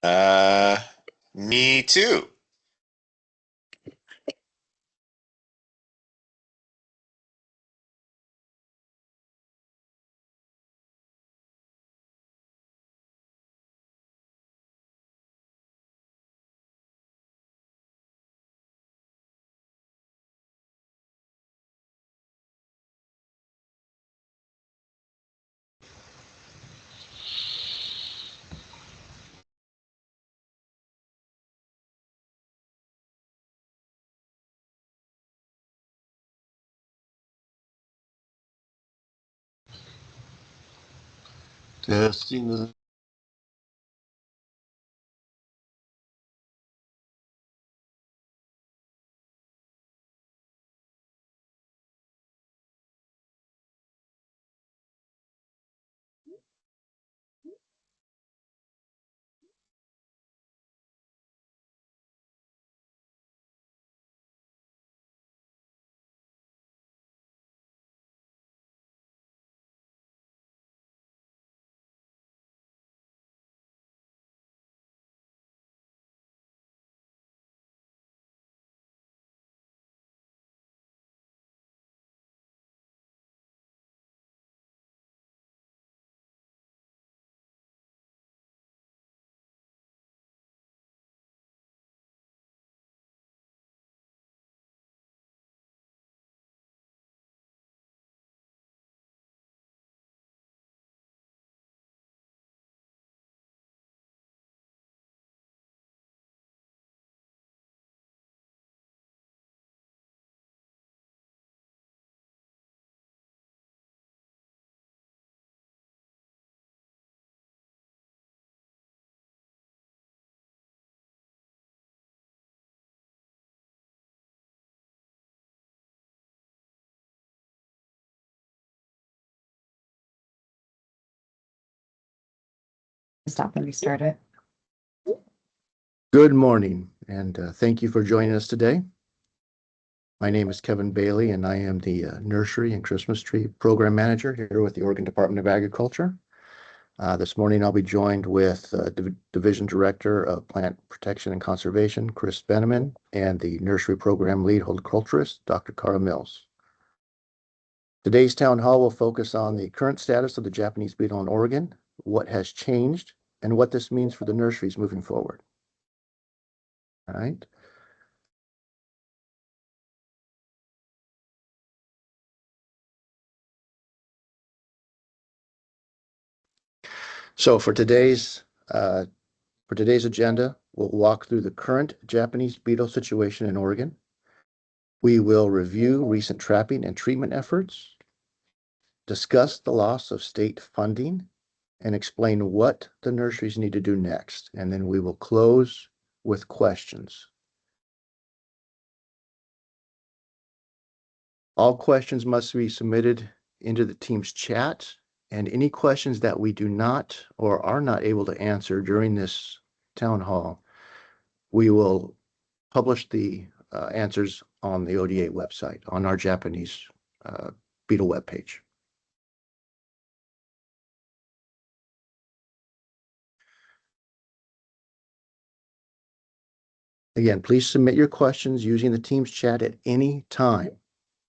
Uh, Me too. Testing the Stop and restart it. Good morning, and thank you for joining us today. My name is Kevin Bailey, and I am the Nursery and Christmas Tree Program Manager here with the Oregon Department of Agriculture. This morning, I'll be joined with Division Director of Plant Protection and Conservation, Chris Beneman, and the Nursery Program Lead Horticulturist, Dr. Cara Mills. Today's town hall will focus on the current status of the Japanese beetle in Oregon, what has changed, and what this means for the nurseries moving forward. All right. So for today's agenda, we'll walk through the current Japanese beetle situation in Oregon. We will review recent trapping and treatment efforts, discuss the loss of state funding, and explain what the nurseries need to do next. And then we will close with questions. All questions must be submitted into the team's chat, and any questions that we do not or are not able to answer during this town hall, we will publish the answers on the ODA website, on our Japanese beetle webpage. Again, please submit your questions using the team's chat at any time.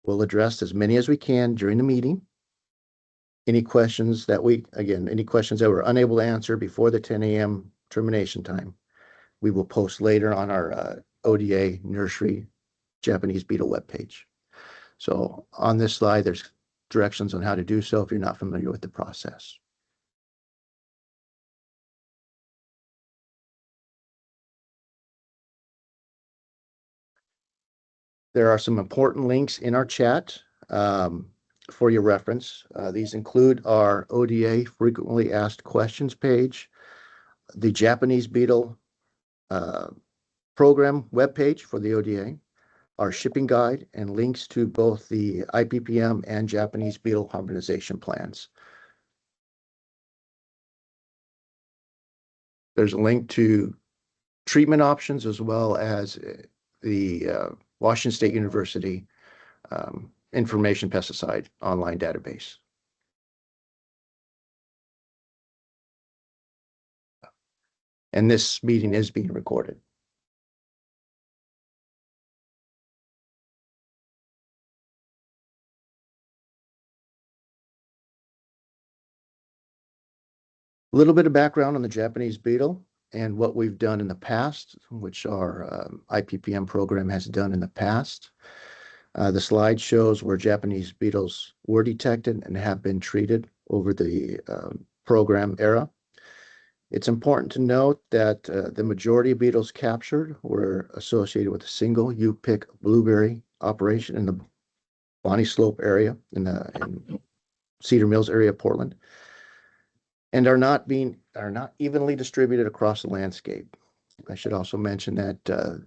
We'll address as many as we can during the meeting. Any questions that we're unable to answer before the 10 a.m. termination time, we will post later on our ODA Nursery Japanese Beetle webpage. So on this slide, there's directions on how to do so if you're not familiar with the process. There are some important links in our chat for your reference. These include our ODA Frequently Asked Questions page, the Japanese Beetle program webpage for the ODA, our shipping guide, and links to both the IPPM and Japanese beetle harmonization plans. There's a link to treatment options as well as the Washington State University information pesticide online database. And this meeting is being recorded. A little bit of background on the Japanese beetle and what we've done in the past, which our IPPM program has done in the past. The slide shows where Japanese beetles were detected and have been treated over the program era. It's important to note that the majority of beetles captured were associated with a single U-pick blueberry operation in the Bonnie Slope area in Cedar Mills area of Portland, and are not evenly distributed across the landscape. I should also mention that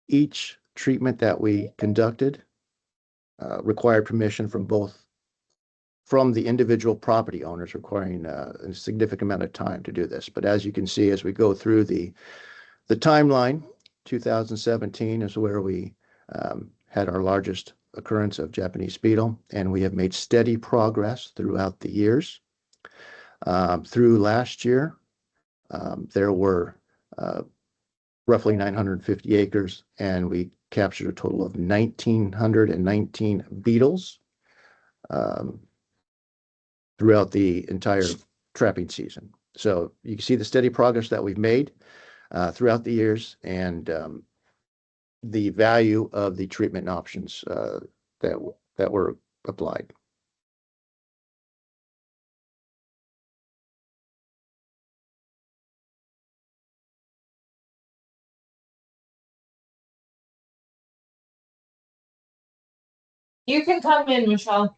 each treatment that we conducted required permission from the individual property owners, requiring a significant amount of time to do this. But as you can see, as we go through the timeline, 2017 is where we had our largest occurrence of Japanese beetle, and we have made steady progress throughout the years. Through last year, there were roughly 950 acres, and we captured a total of 1,919 beetles throughout the entire trapping season. So you can see the steady progress that we've made throughout the years, and the value of the treatment options that were applied. You can come in, Michelle.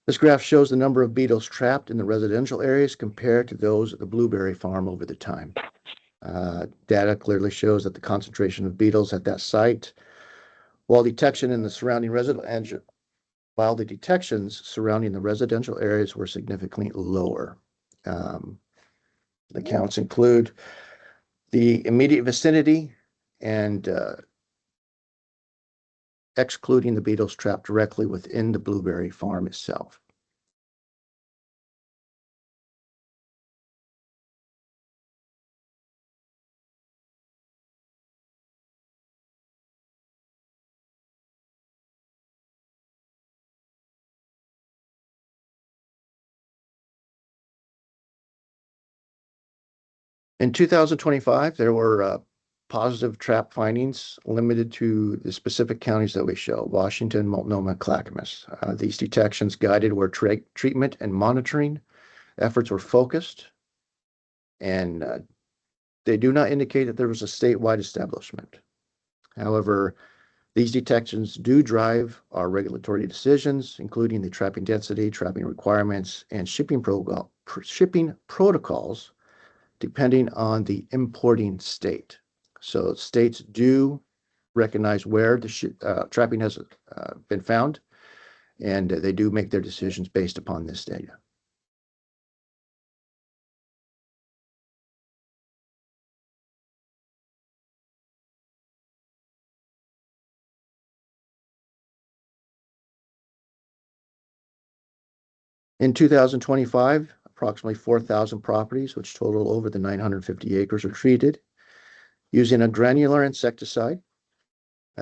This graph shows the number of beetles trapped in the residential areas compared to those at the blueberry farm over the time. Data clearly shows that the concentration of beetles at that site, while the detections surrounding the residential areas were significantly lower. The counts include the immediate vicinity and excluding the beetles trapped directly within the blueberry farm itself. In 2025, there were positive trap findings limited to the specific counties that we show: Washington, Multnomah, Clackamas. These detections guided where treatment and monitoring efforts were focused, and they do not indicate that there was a statewide establishment. However, these detections do drive our regulatory decisions, including the trapping density, trapping requirements, and shipping protocols, depending on the importing state. So states do recognize where the trapping has been found, and they do make their decisions based upon this data. In 2025, approximately 4,000 properties, which total over the 950 acres, are treated using a granular insecticide.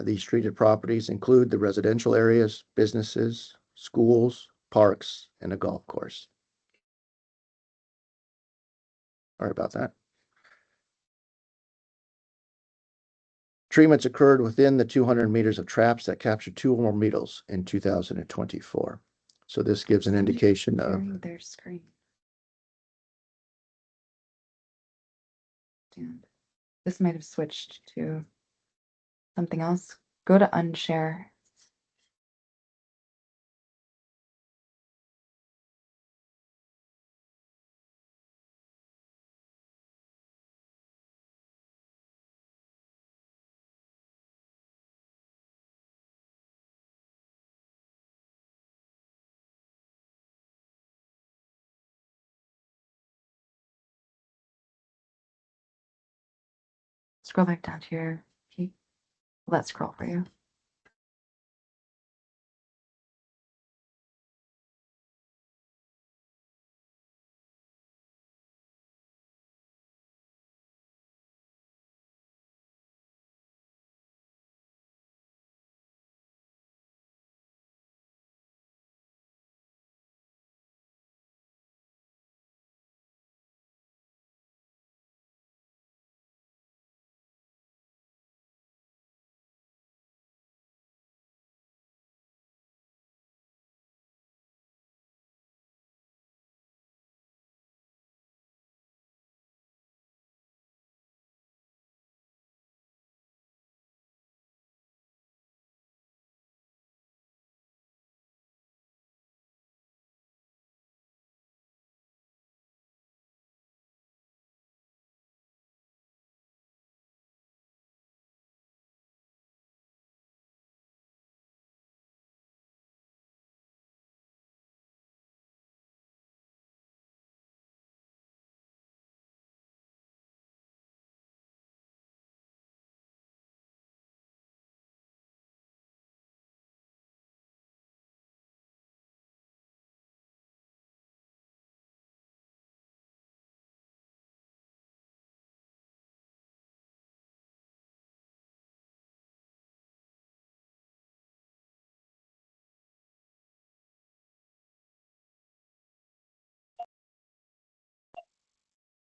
These treated properties include the residential areas, businesses, schools, parks, and a golf course. Sorry about that. Treatments occurred within the 200 meters of traps that captured 2 or more beetles in 2024. So this gives an indication of Sharing their screen. And this might have switched to something else. Go to unshare. Scroll back down to your key. Let's scroll for you.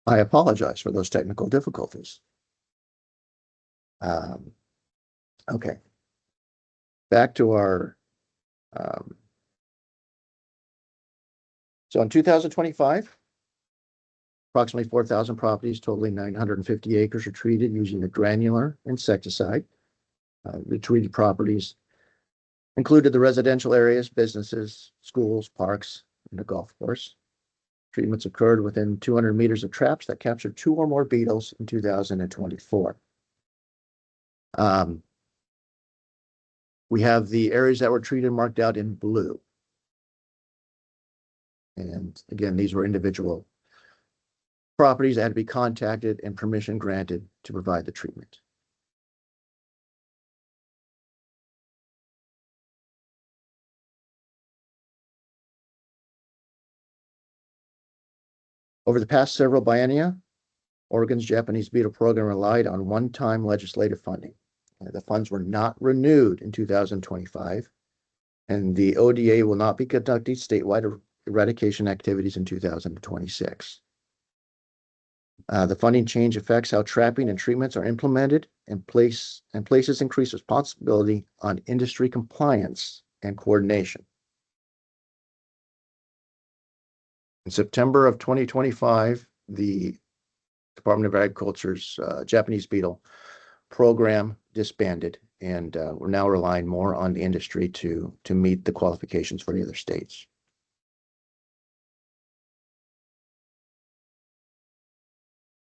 I apologize for those technical difficulties. Okay. Back to our, so in 2025, approximately 4,000 properties totaling 950 acres are treated using a granular insecticide. The treated properties included the residential areas, businesses, schools, parks, and a golf course. Treatments occurred within 200 meters of traps that captured 2 or more beetles in 2024. We have the areas that were treated marked out in blue. And again, these were individual properties that had to be contacted and permission granted to provide the treatment. Over the past several biennia, Oregon's Japanese beetle program relied on one-time legislative funding. The funds were not renewed in 2025, and the ODA will not be conducting statewide eradication activities in 2026. The funding change affects how trapping and treatments are implemented and places increased responsibility on industry compliance and coordination. In September of 2025, the Department of Agriculture's Japanese beetle program disbanded, and we're now relying more on the industry to meet the qualifications for the other states.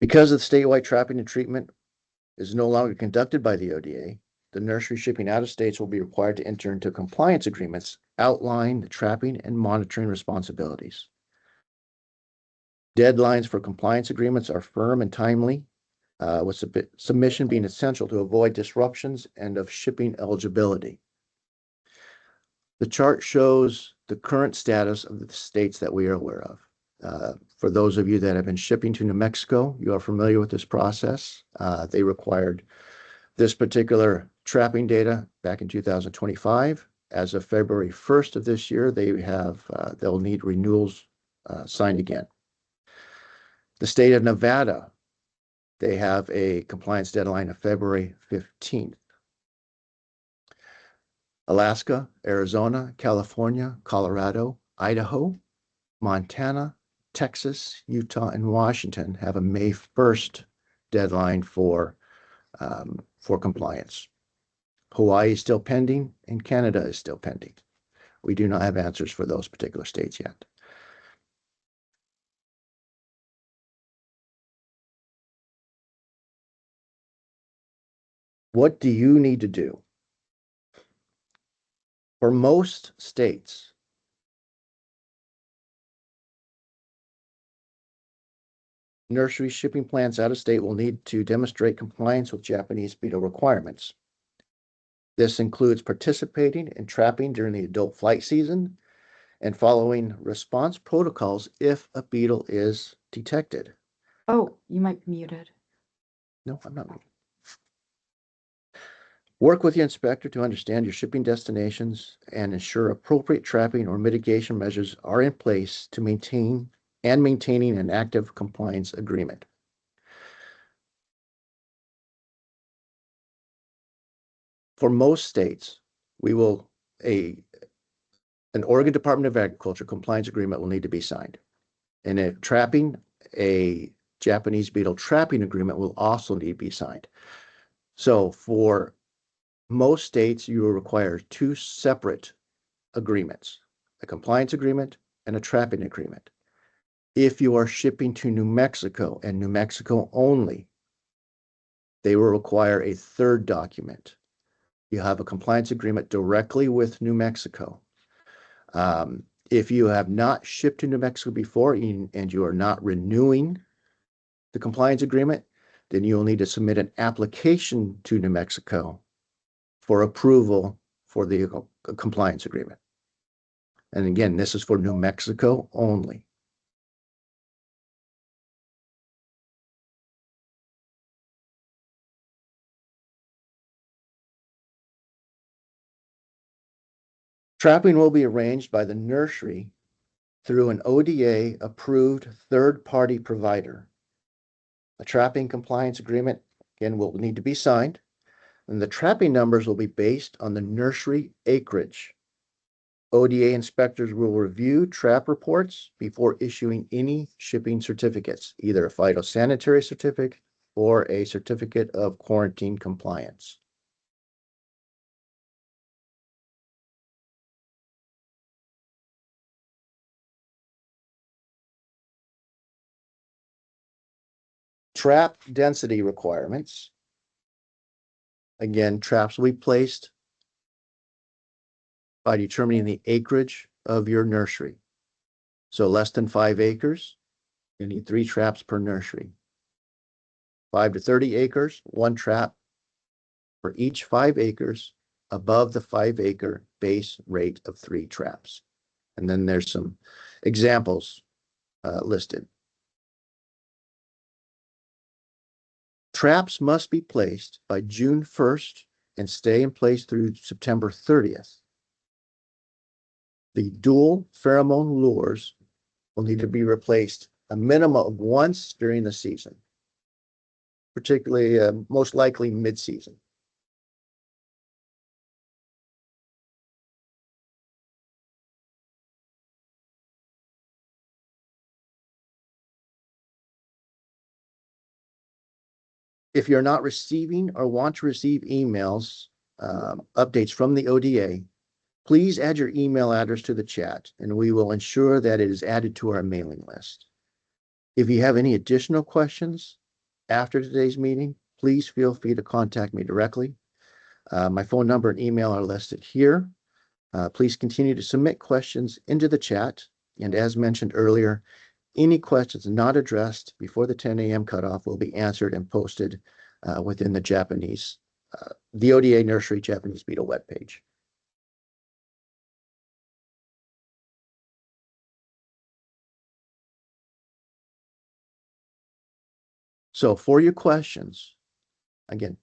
Because the statewide trapping and treatment is no longer conducted by the ODA, the nursery shipping out of states will be required to enter into compliance agreements outline the trapping and monitoring responsibilities. Deadlines for compliance agreements are firm and timely, with submission being essential to avoid disruptions and of shipping eligibility. The chart shows the current status of the states that we are aware of. For those of you that have been shipping to New Mexico, you are familiar with this process. They required this particular trapping data back in 2025. As of February 1st of this year, they'll need renewals signed again. The state of Nevada, they have a compliance deadline of February 15th. Alaska, Arizona, California, Colorado, Idaho, Montana, Texas, Utah, and Washington have a May 1st deadline for compliance. Hawaii is still pending, and Canada is still pending. We do not have answers for those particular states yet. What do you need to do? For most states, nursery shipping plants out of state will need to demonstrate compliance with Japanese beetle requirements. This includes participating in trapping during the adult flight season and following response protocols if a beetle is detected. Oh, you might be muted. No, I'm not. Work with the inspector to understand your shipping destinations and ensure appropriate trapping or mitigation measures are in place to maintaining an active compliance agreement. For most states, an Oregon Department of Agriculture compliance agreement will need to be signed. And if trapping, a Japanese beetle trapping agreement will also need to be signed. So for most states, you will require 2 separate agreements, a compliance agreement and a trapping agreement. If you are shipping to New Mexico and New Mexico only, they will require a 3rd document. You have a compliance agreement directly with New Mexico. If you have not shipped to New Mexico before and you are not renewing the compliance agreement, then you will need to submit an application to New Mexico for approval for the compliance agreement. And again, this is for New Mexico only. Trapping will be arranged by the nursery through an ODA approved third-party provider A trapping compliance agreement, again, will need to be signed, and the trapping numbers will be based on the nursery acreage. ODA inspectors will review trap reports before issuing any shipping certificates, either a phytosanitary certificate or a certificate of quarantine compliance. Trap density requirements. Again, traps will be placed by determining the acreage of your nursery. So less than 5 acres, you need 3 traps per nursery. 5 to 30 acres, 1 trap for each 5 acres above the 5-acre base rate of 3 traps. And then there's some examples listed. Traps must be placed by June 1st and stay in place through September 30th. The dual pheromone lures will need to be replaced a minimum of once during the season, particularly most likely mid-season. If you're not receiving or want to receive emails, updates from the ODA, please add your email address to the chat and we will ensure that it is added to our mailing list. If you have any additional questions after today's meeting, please feel free to contact me directly. My phone number and email are listed here. Please continue to submit questions into the chat. And as mentioned earlier, any questions not addressed before the 10 a.m. cutoff will be answered and posted within the ODA Nursery Japanese Beetle webpage. So for your questions, again,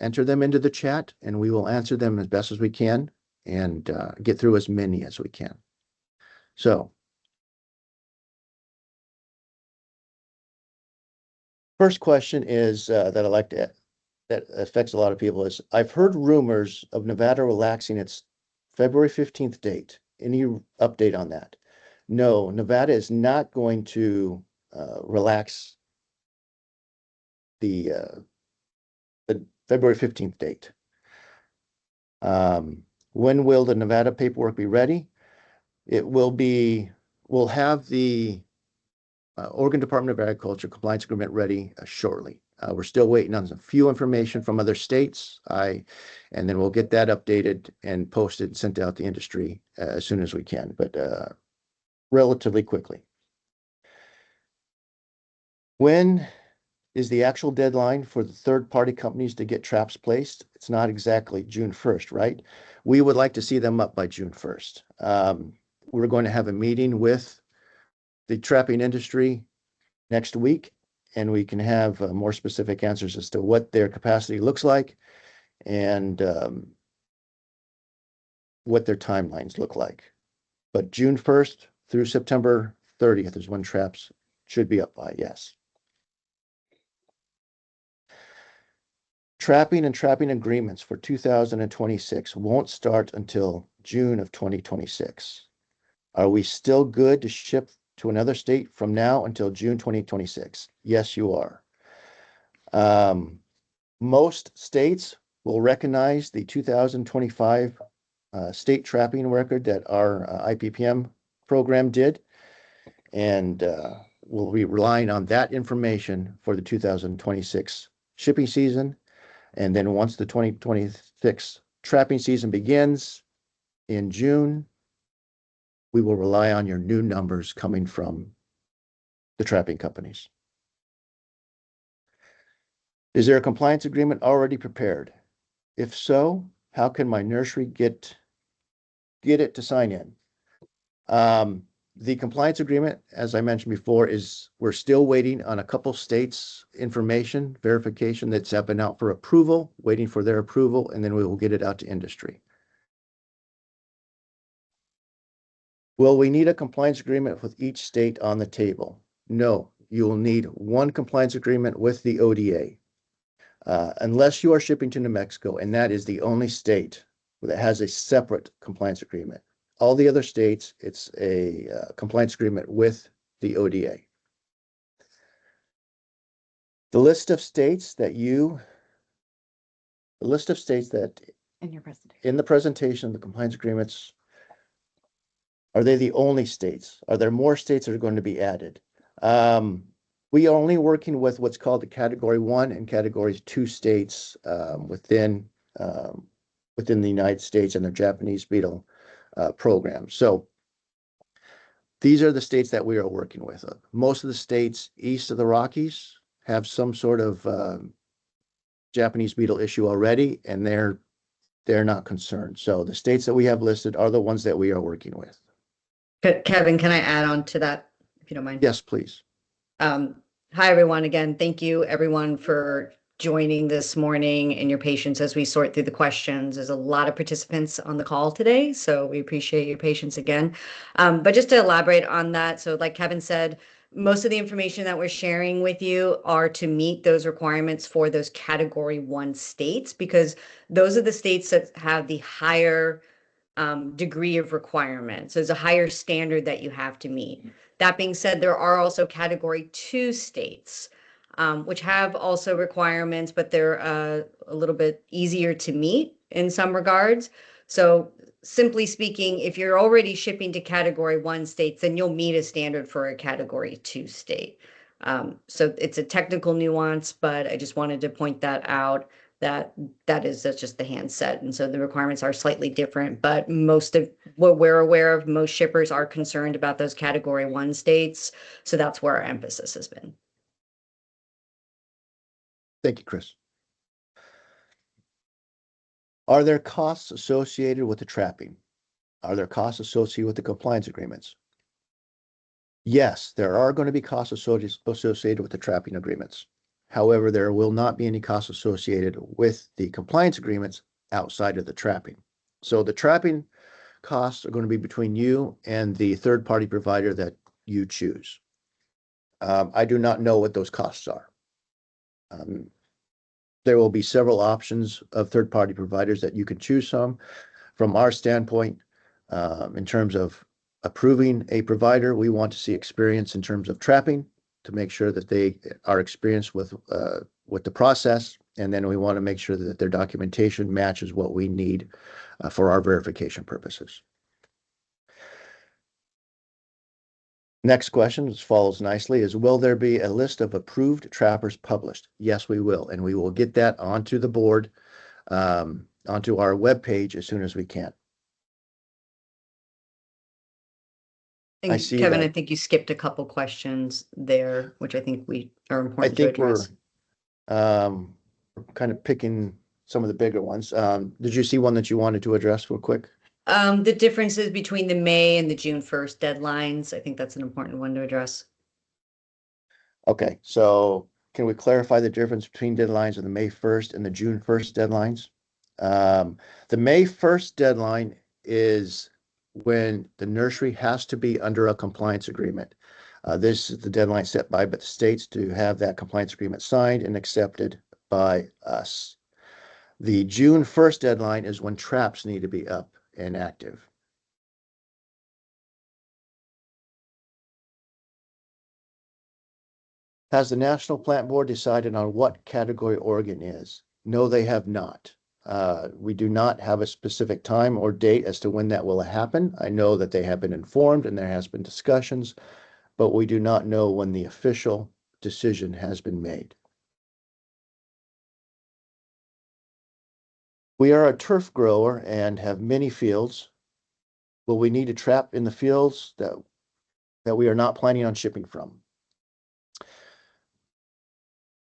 enter them into the chat and we will answer them as best as we can and get through as many as we can. So first question is that I'd like to, that affects a lot of people is, I've heard rumors of Nevada relaxing its February 15th date. Any update on that? No, Nevada is not going to relax the February 15th date. When will the Nevada paperwork be ready? It will be, we'll have the Oregon Department of Agriculture compliance agreement ready shortly. We're still waiting on some few information from other states. And then we'll get that updated and posted and sent out to industry as soon as we can, but relatively quickly. When is the actual deadline for the third-party companies to get traps placed? It's not exactly June 1st, right? We would like to see them up by June 1st. We're going to have a meeting with the trapping industry next week, and we can have more specific answers as to what their capacity looks like and what their timelines look like. But June 1st through September 30th is when traps should be up by, yes. Trapping and trapping agreements for 2026 won't start until June of 2026. Are we still good to ship to another state from now until June 2026? Yes, you are. Most states will recognize the 2025 state trapping record that our IPPM program did, and we'll be relying on that information for the 2026 shipping season. And then once the 2026 trapping season begins in June, we will rely on your new numbers coming from the trapping companies. Is there a compliance agreement already prepared? If so, how can my nursery get it to sign in? The compliance agreement, as I mentioned before, is we're still waiting on a couple states' information verification that's been out for approval, waiting for their approval, and then we will get it out to industry. Will we need a compliance agreement with each state on the table? No, you will need one compliance agreement with the ODA. Unless you are shipping to New Mexico, and that is the only state that has a separate compliance agreement. All the other states, it's a compliance agreement with the ODA. The list of states that In your presentation. in the presentation, the compliance agreements, are they the only states? Are there more states that are going to be added? We are only working with what's called the Category 1 and Category 2 states within the United States and the Japanese Beetle program. So these are the states that we are working with. Most of the states east of the Rockies have some sort of Japanese Beetle issue already, and they're not concerned. So the states that we have listed are the ones that we are working with. Kevin, can I add on to that, if you don't mind? Yes, please. Hi, everyone. Again, thank you, everyone, for joining this morning and your patience as we sort through the questions. There's a lot of participants on the call today, so we appreciate your patience again. But just to elaborate on that, so like Kevin said, most of the information that we're sharing with you are to meet those requirements for those Category 1 states, because those are the states that have the higher degree of requirement. So there's a higher standard that you have to meet. That being said, there are also Category 2 states, which have also requirements, but they're a little bit easier to meet in some regards. So simply speaking, if you're already shipping to Category 1 states, then you'll meet a standard for a Category 2 state. So it's a technical nuance, but I just wanted to point that out. That's just the handset, and so the requirements are slightly different, but most of what we're aware of, most shippers are concerned about those Category 1 states, so that's where our emphasis has been. Thank you, Chris. Are there costs associated with the trapping? Are there costs associated with the compliance agreements? Yes, there are going to be costs associated with the trapping agreements. However, there will not be any costs associated with the compliance agreements outside of the trapping. So the trapping costs are going to be between you and the third-party provider that you choose. I do not know what those costs are. There will be several options of third-party providers that you can choose from our standpoint. In terms of approving a provider, we want to see experience in terms of trapping to make sure that they are experienced with the process, and then we want to make sure that their documentation matches what we need for our verification purposes. Next question, which follows nicely, is will there be a list of approved trappers published? Yes, we will, and we will get that onto the board, onto our webpage as soon as we can. And I see Kevin, that. I think you skipped a couple questions there, which I think we are I important to think address. we're kind of picking some of the bigger ones. Did you see one that you wanted to address real quick? The differences between the May and the June 1st deadlines, I think that's an important one to address. Okay, so can we clarify the difference between deadlines of the May 1st and the June 1st deadlines? The May 1st deadline is when the nursery has to be under a compliance agreement. This is the deadline set by the states to have that compliance agreement signed and accepted by us. The June 1st deadline is when traps need to be up and active. Has the National Plant Board decided on what category Oregon is? No, they have not. We do not have a specific time or date as to when that will happen. I know that they have been informed and there has been discussions, but we do not know when the official decision has been made. We are a turf grower and have many fields. Will we need to trap in the fields that we are not planning on shipping from?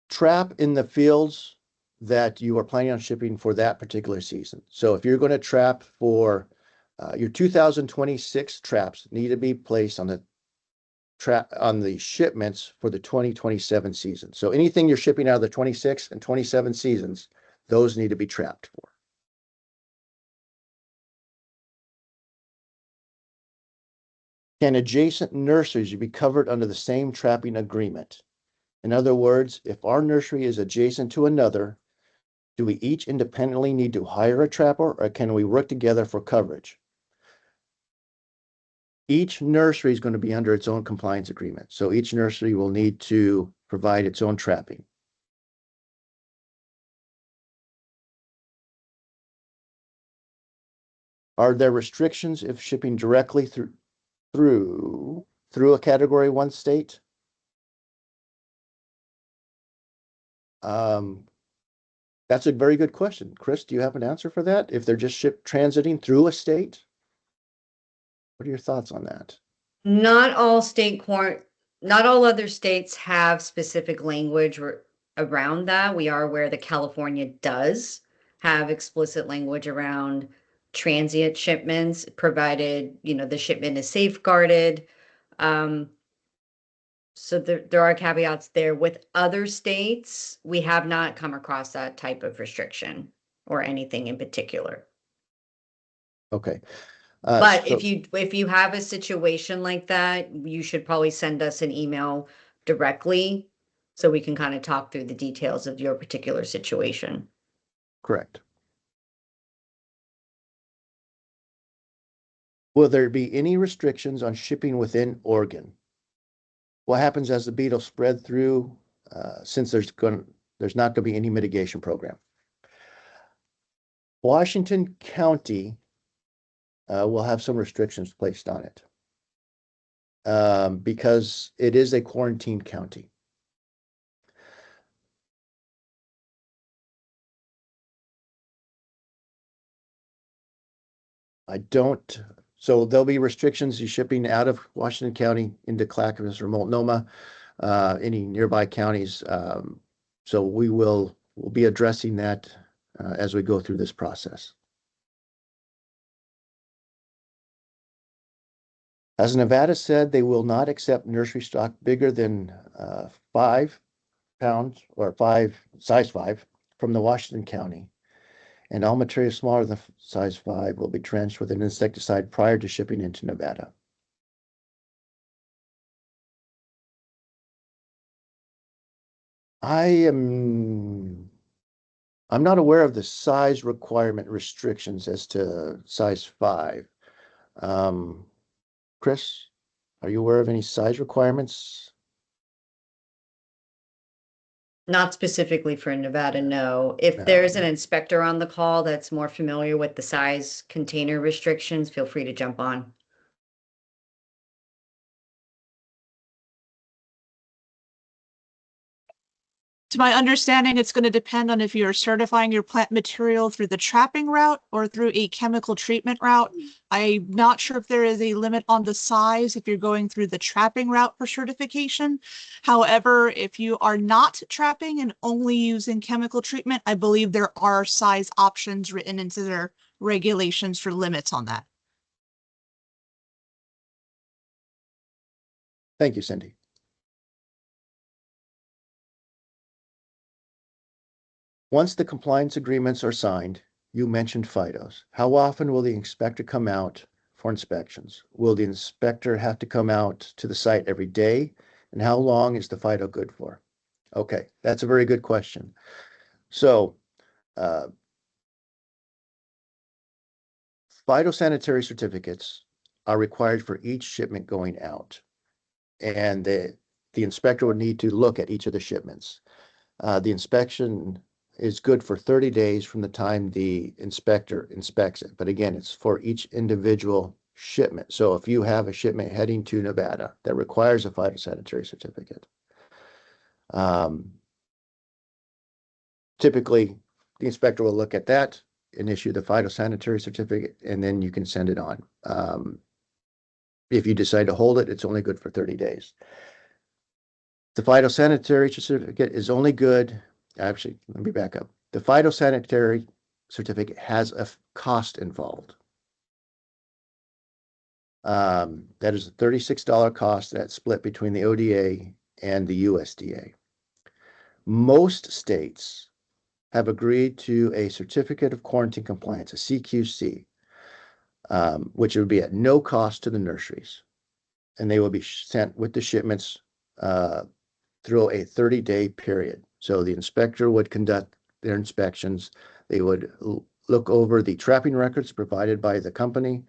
Trap in the fields that you are planning on shipping for that particular season. So if you're going to trap for your 2026 traps need to be placed on the shipments for the 2027 season. So anything you're shipping out of the 26 and 27 seasons, those need to be trapped for. Can adjacent nurseries be covered under the same trapping agreement? In other words, if our nursery is adjacent to another, do we each independently need to hire a trapper, or can we work together for coverage? Each nursery is going to be under its own compliance agreement. So each nursery will need to provide its own trapping. Are there restrictions if shipping directly through a Category 1 state? That's a very good question. Chris, do you have an answer for that? If they're just transiting through a state? What are your thoughts on that? Not all not all other states have specific language around that. We are aware that California does have explicit language around transient shipments, provided, the shipment is safeguarded. So there are caveats there. With other states, we have not come across that type of restriction or anything in particular. Okay. But if you have a situation like that, you should probably send us an email directly so we can kind of talk through the details of your particular situation. Correct. Will there be any restrictions on shipping within Oregon? What happens as the beetle spread through, since there's not going to be any mitigation program? Washington County will have some restrictions placed on it because it is a quarantine county. So there'll be restrictions to shipping out of Washington County into Clackamas or Multnomah, any nearby counties. So we'll be addressing that as we go through this process. As Nevada said, they will not accept nursery stock bigger than 5 pounds or size 5 from the Washington County. And all material smaller than size 5 will be drenched with an insecticide prior to shipping into Nevada. I'm not aware of the size requirement restrictions as to size 5. Chris, are you aware of any size requirements? Not specifically for Nevada, no. If there's an inspector on the call that's more familiar with the size container restrictions, feel free to jump on. To my understanding, it's going to depend on if you're certifying your plant material through the trapping route or through a chemical treatment route. I'm not sure if there is a limit on the size if you're going through the trapping route for certification. However, if you are not trapping and only using chemical treatment, I believe there are size options written into their regulations for limits on that. Thank you, Cindy. Once the compliance agreements are signed, you mentioned phytos. How often will the inspector come out for inspections? Will the inspector have to come out to the site every day? And how long is the phyto good for? Okay, that's a very good question. So, phytosanitary certificates are required for each shipment going out. And the inspector would need to look at each of the shipments. The inspection is good for 30 days from the time the inspector inspects it. But again, it's for each individual shipment. So if you have a shipment heading to Nevada that requires a phytosanitary certificate, typically the inspector will look at that and issue the phytosanitary certificate, and then you can send it on. If you decide to hold it, it's only good for 30 days. The phytosanitary certificate is only good. Actually, let me back up. The phytosanitary certificate has a cost involved. That is a $36 cost that's split between the ODA and the USDA. Most states have agreed to a certificate of quarantine compliance, a CQC, which would be at no cost to the nurseries. and they will be sent with the shipments through a 30-day period. So the inspector would conduct their inspections. They would look over the trapping records provided by the company,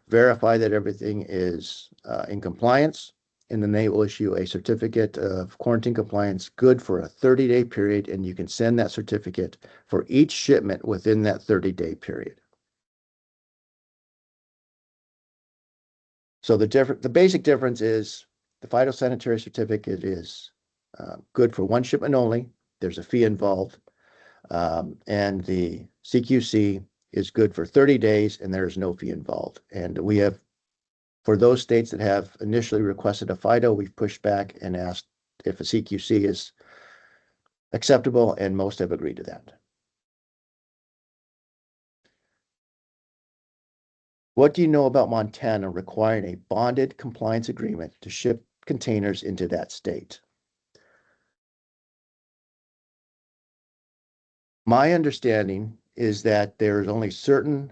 verify that everything is in compliance, and then they will issue a certificate of quarantine compliance good for a 30-day period, and you can send that certificate for each shipment within that 30-day period. So the basic difference is the phytosanitary certificate is good for one shipment only. There's a fee involved. And the CQC is good for 30 days and there is no fee involved. And we have, for those states that have initially requested a phyto, we've pushed back and asked if a CQC is acceptable, and most have agreed to that. What do you know about Montana requiring a bonded compliance agreement to ship containers into that state? My understanding is that there's only certain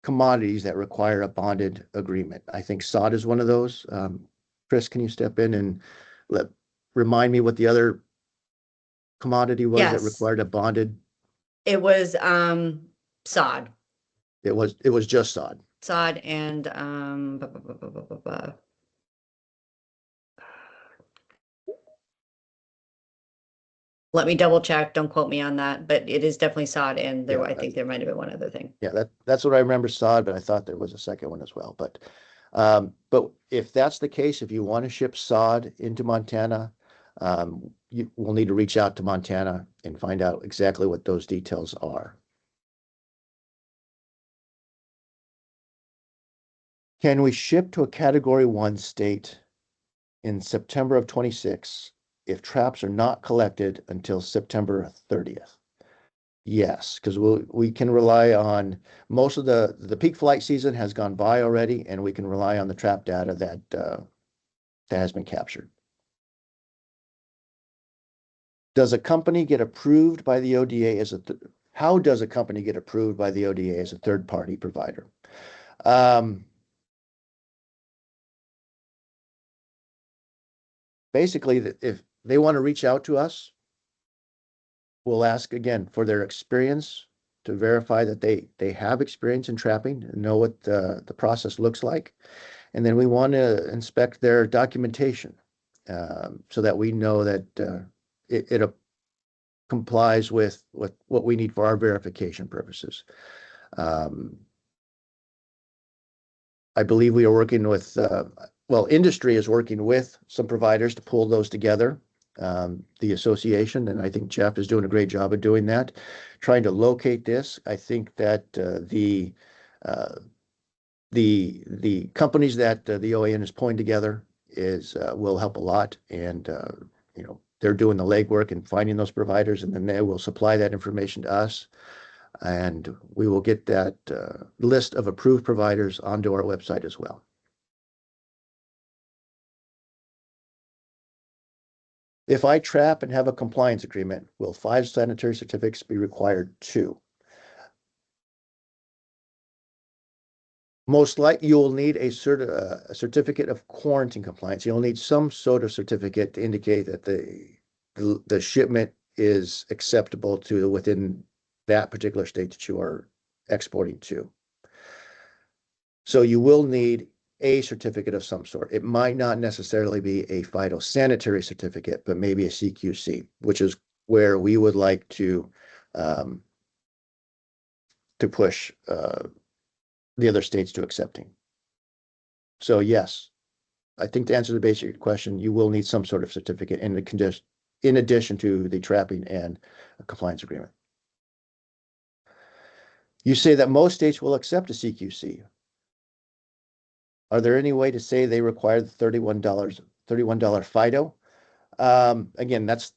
commodities that require a bonded agreement. I think sod is one of those. Chris, can you step in and remind me what the other commodity was that Yes. required a bonded? It was sod. It was just sod. Sod and let me double check. Don't quote me on that, but it is definitely sod, and there Yeah, I think there might have been one other thing. Yeah, that's what I remember, sod, but I thought there was a second one as well. But if that's the case, if you want to ship sod into Montana, you will need to reach out to Montana and find out exactly what those details are. Can we ship to a Category 1 state in September of 26 if traps are not collected until September 30th? Yes, because we can rely on most of the peak flight season has gone by already, and we can rely on the trap data that has been captured. Does a company get approved by the ODA as how does a company get approved by the ODA as a third-party provider? Basically, if they want to reach out to us, we'll ask again for their experience to verify that they have experience in trapping and know what the process looks like. And then we want to inspect their documentation so that we know that it complies with what we need for our verification purposes. I believe we are working with, industry is working with some providers to pull those together, the association, and I think Jeff is doing a great job of doing that, trying to locate this. I think that the companies that the OAN is pulling together will help a lot, and they're doing the legwork and finding those providers, and then they will supply that information to us, and we will get that list of approved providers onto our website as well. If I trap and have a compliance agreement, will 5 sanitary certificates be required too? Most likely, you will need a certificate of quarantine compliance. You'll need some sort of certificate to indicate that the shipment is acceptable to within that particular state that you are exporting to. So you will need a certificate of some sort. It might not necessarily be a phytosanitary certificate, but maybe a CQC, which is where we would like to push the other states to accepting. So yes, I think to answer the basic question, you will need some sort of certificate in addition to the trapping and a compliance agreement. You say that most states will accept a CQC. Are there any way to say they require the $31 phyto? Again, that's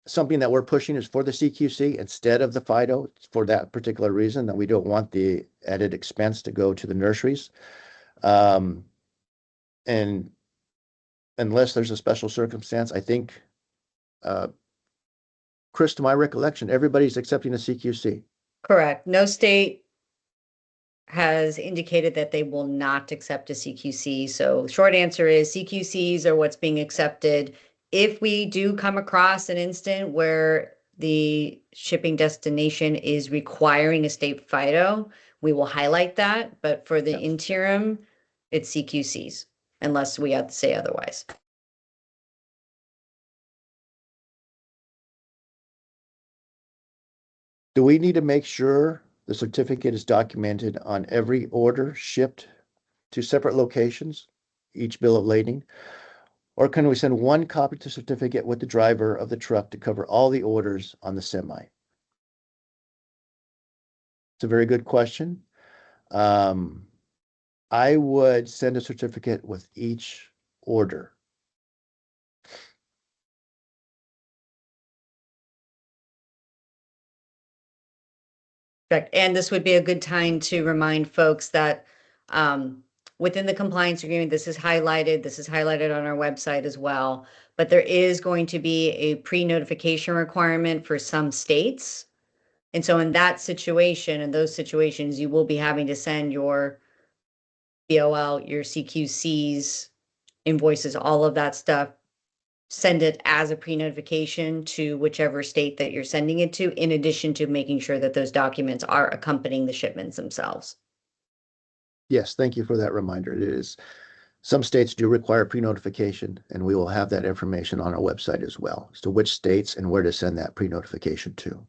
something that we're pushing is for the CQC instead of the phyto for that particular reason, that we don't want the added expense to go to the nurseries. And unless there's a special circumstance, I think, Chris, to my recollection, everybody's accepting a CQC. Correct. No state has indicated that they will not accept a CQC. So short answer is CQCs are what's being accepted. If we do come across an instant where the shipping destination is requiring a state FIDO, we will highlight that. But for the interim, it's CQCs, unless we have to say otherwise. Do we need to make sure the certificate is documented on every order shipped to separate locations, each bill of lading? Or can we send one copy to certificate with the driver of the truck to cover all the orders on the semi? It's a very good question. I would send a certificate with each order. Correct. And this would be a good time to remind folks that within the compliance agreement, this is highlighted on our website as well. But there is going to be a pre-notification requirement for some states. And so in that situation, in those situations, you will be having to send your BOL, your CQCs, invoices, all of that stuff, send it as a pre-notification to whichever state that you're sending it to, in addition to making sure that those documents are accompanying the shipments themselves. Yes, thank you for that reminder. It is. Some states do require pre-notification, and we will have that information on our website as well as to which states and where to send that pre-notification to.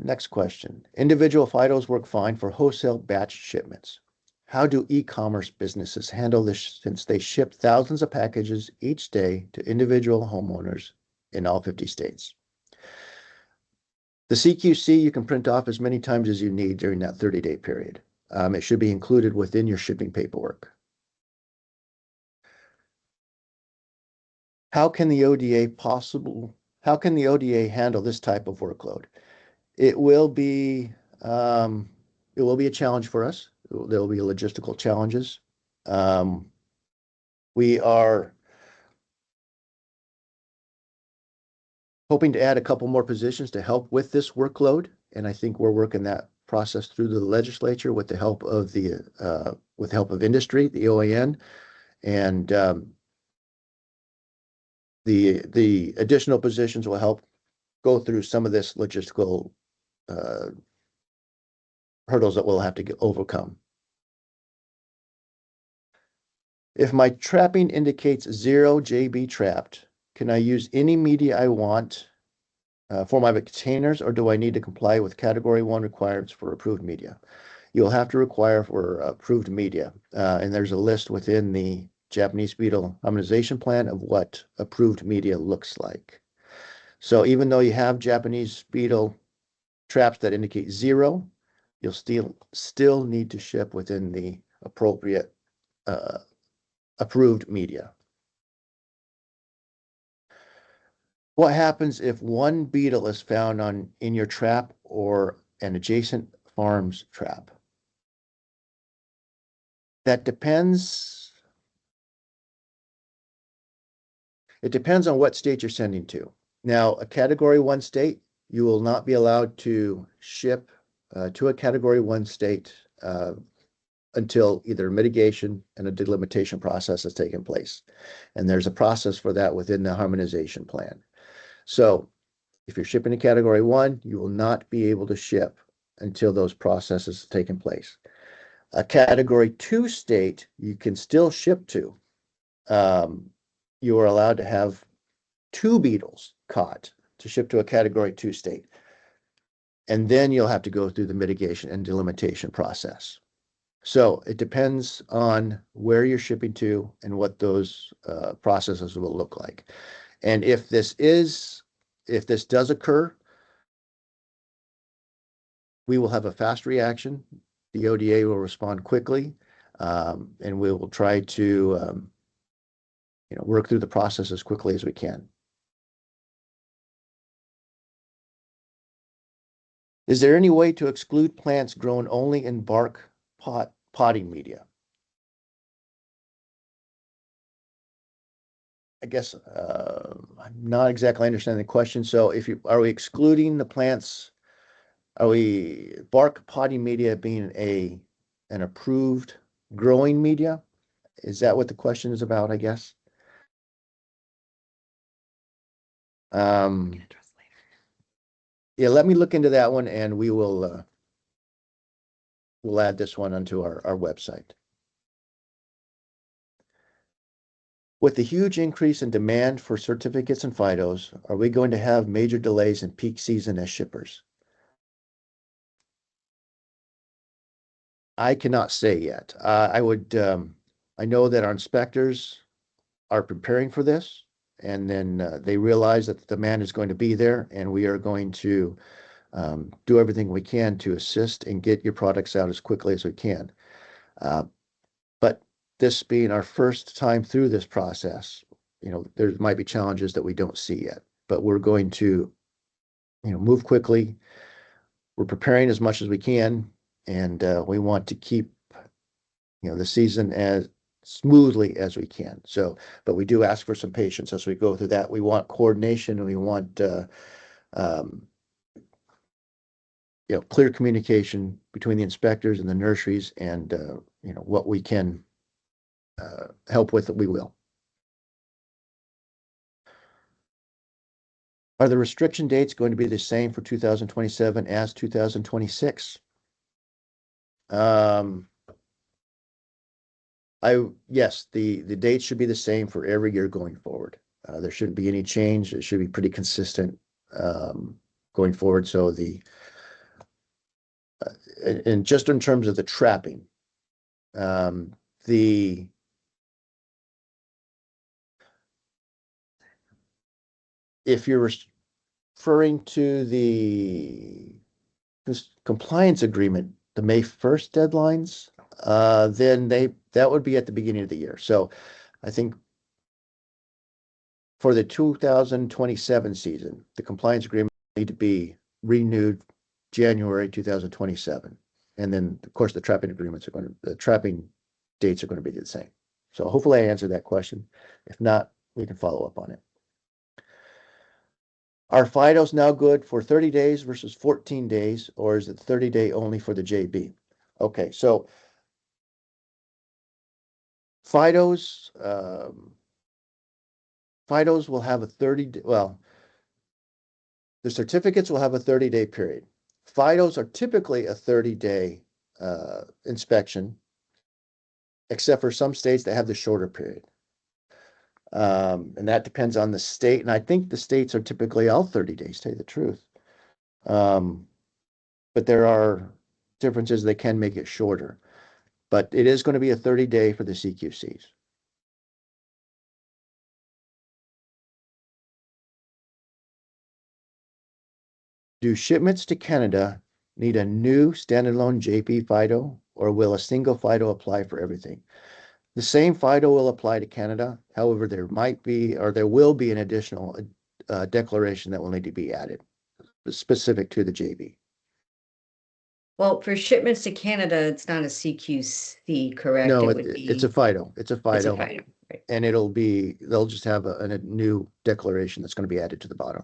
Next question. Individual FIDOs work fine for wholesale batch shipments. How do e-commerce businesses handle this since they ship thousands of packages each day to individual homeowners in all 50 states? The CQC you can print off as many times as you need during that 30-day period. It should be included within your shipping paperwork. How can the ODA handle this type of workload? It will be a challenge for us. There will be logistical challenges. We are hoping to add a couple more positions to help with this workload, and I think we're working that process through the legislature with the help of industry, the OAN, and the additional positions will help go through some of this logistical hurdles that we'll have to overcome. If my trapping indicates 0 JB trapped, can I use any media I want for my containers, or do I need to comply with Category 1 requirements for approved media? You'll have to require for approved media, and there's a list within the Japanese Beetle harmonization plan of what approved media looks like. So even though you have Japanese Beetle traps that indicate 0, you'll still need to ship within the appropriate approved media. What happens if one beetle is found in your trap or an adjacent farm's trap? That depends. It depends on what state you're sending to. Now, a Category 1 state, you will not be allowed to ship to a Category 1 state until either mitigation and a delimitation process has taken place. And there's a process for that within the harmonization plan. So if you're shipping to Category 1, you will not be able to ship until those processes have taken place. A Category 2 state, you can still ship to. You are allowed to have 2 beetles caught to ship to a Category 2 state. And then you'll have to go through the mitigation and delimitation process. So it depends on where you're shipping to and what those processes will look like. And if this does occur, we will have a fast reaction. The ODA will respond quickly, and we will try to work through the process as quickly as we can. Is there any way to exclude plants grown only in bark potting media? I guess I'm not exactly understanding the question. So are we excluding the plants Are we bark potting media being an approved growing media? Is that what the question is about, I guess? Yeah, let me look into that one and we will we'll add this one onto our website. With the huge increase in demand for certificates and FIDOs, are we going to have major delays in peak season as shippers? I cannot say yet. I know that our inspectors are preparing for this, and then they realize that the demand is going to be there, and we are going to do everything we can to assist and get your products out as quickly as we can. But this being our first time through this process, there might be challenges that we don't see yet, but we're going to, move quickly. We're preparing as much as we can, and we want to keep, the season as smoothly as we can. So, but we do ask for some patience as we go through that. We want coordination, and we want, clear communication between the inspectors and the nurseries, and what we can help with, we will. Are the restriction dates going to be the same for 2027 as 2026? Yes, the dates should be the same for every year going forward. There shouldn't be any change. It should be pretty consistent going forward. So and just in terms of the trapping, if you're referring to this compliance agreement, the May 1st deadlines, then that would be at the beginning of the year. So I think for the 2027 season, the compliance agreement need to be renewed January 2027. And then, of course, the trapping dates are going to be the same. So hopefully I answered that question. If not, we can follow up on it. Are FIDOs now good for 30 days versus 14 days, or is it 30-day only for the JB? Okay, so FIDOs will have a 30-day, well, the certificates will have a 30-day period. FIDOs are typically a 30-day inspection, except for some states that have the shorter period. And that depends on the state. And I think the states are typically all 30 days, to tell you the truth. But there are differences that can make it shorter. But it is going to be a 30-day for the CQCs. Do shipments to Canada need a new standalone JP FIDO, or will a single FIDO apply for everything? The same FIDO will apply to Canada. However, there will be an additional declaration that will need to be added, specific to the JV. Well, for shipments to Canada, it's not a CQC, correct? No, It would be. it's a FIDO. It's a It's a FIDO, FIDO, right. and they'll just have a new declaration that's going to be added to the bottom.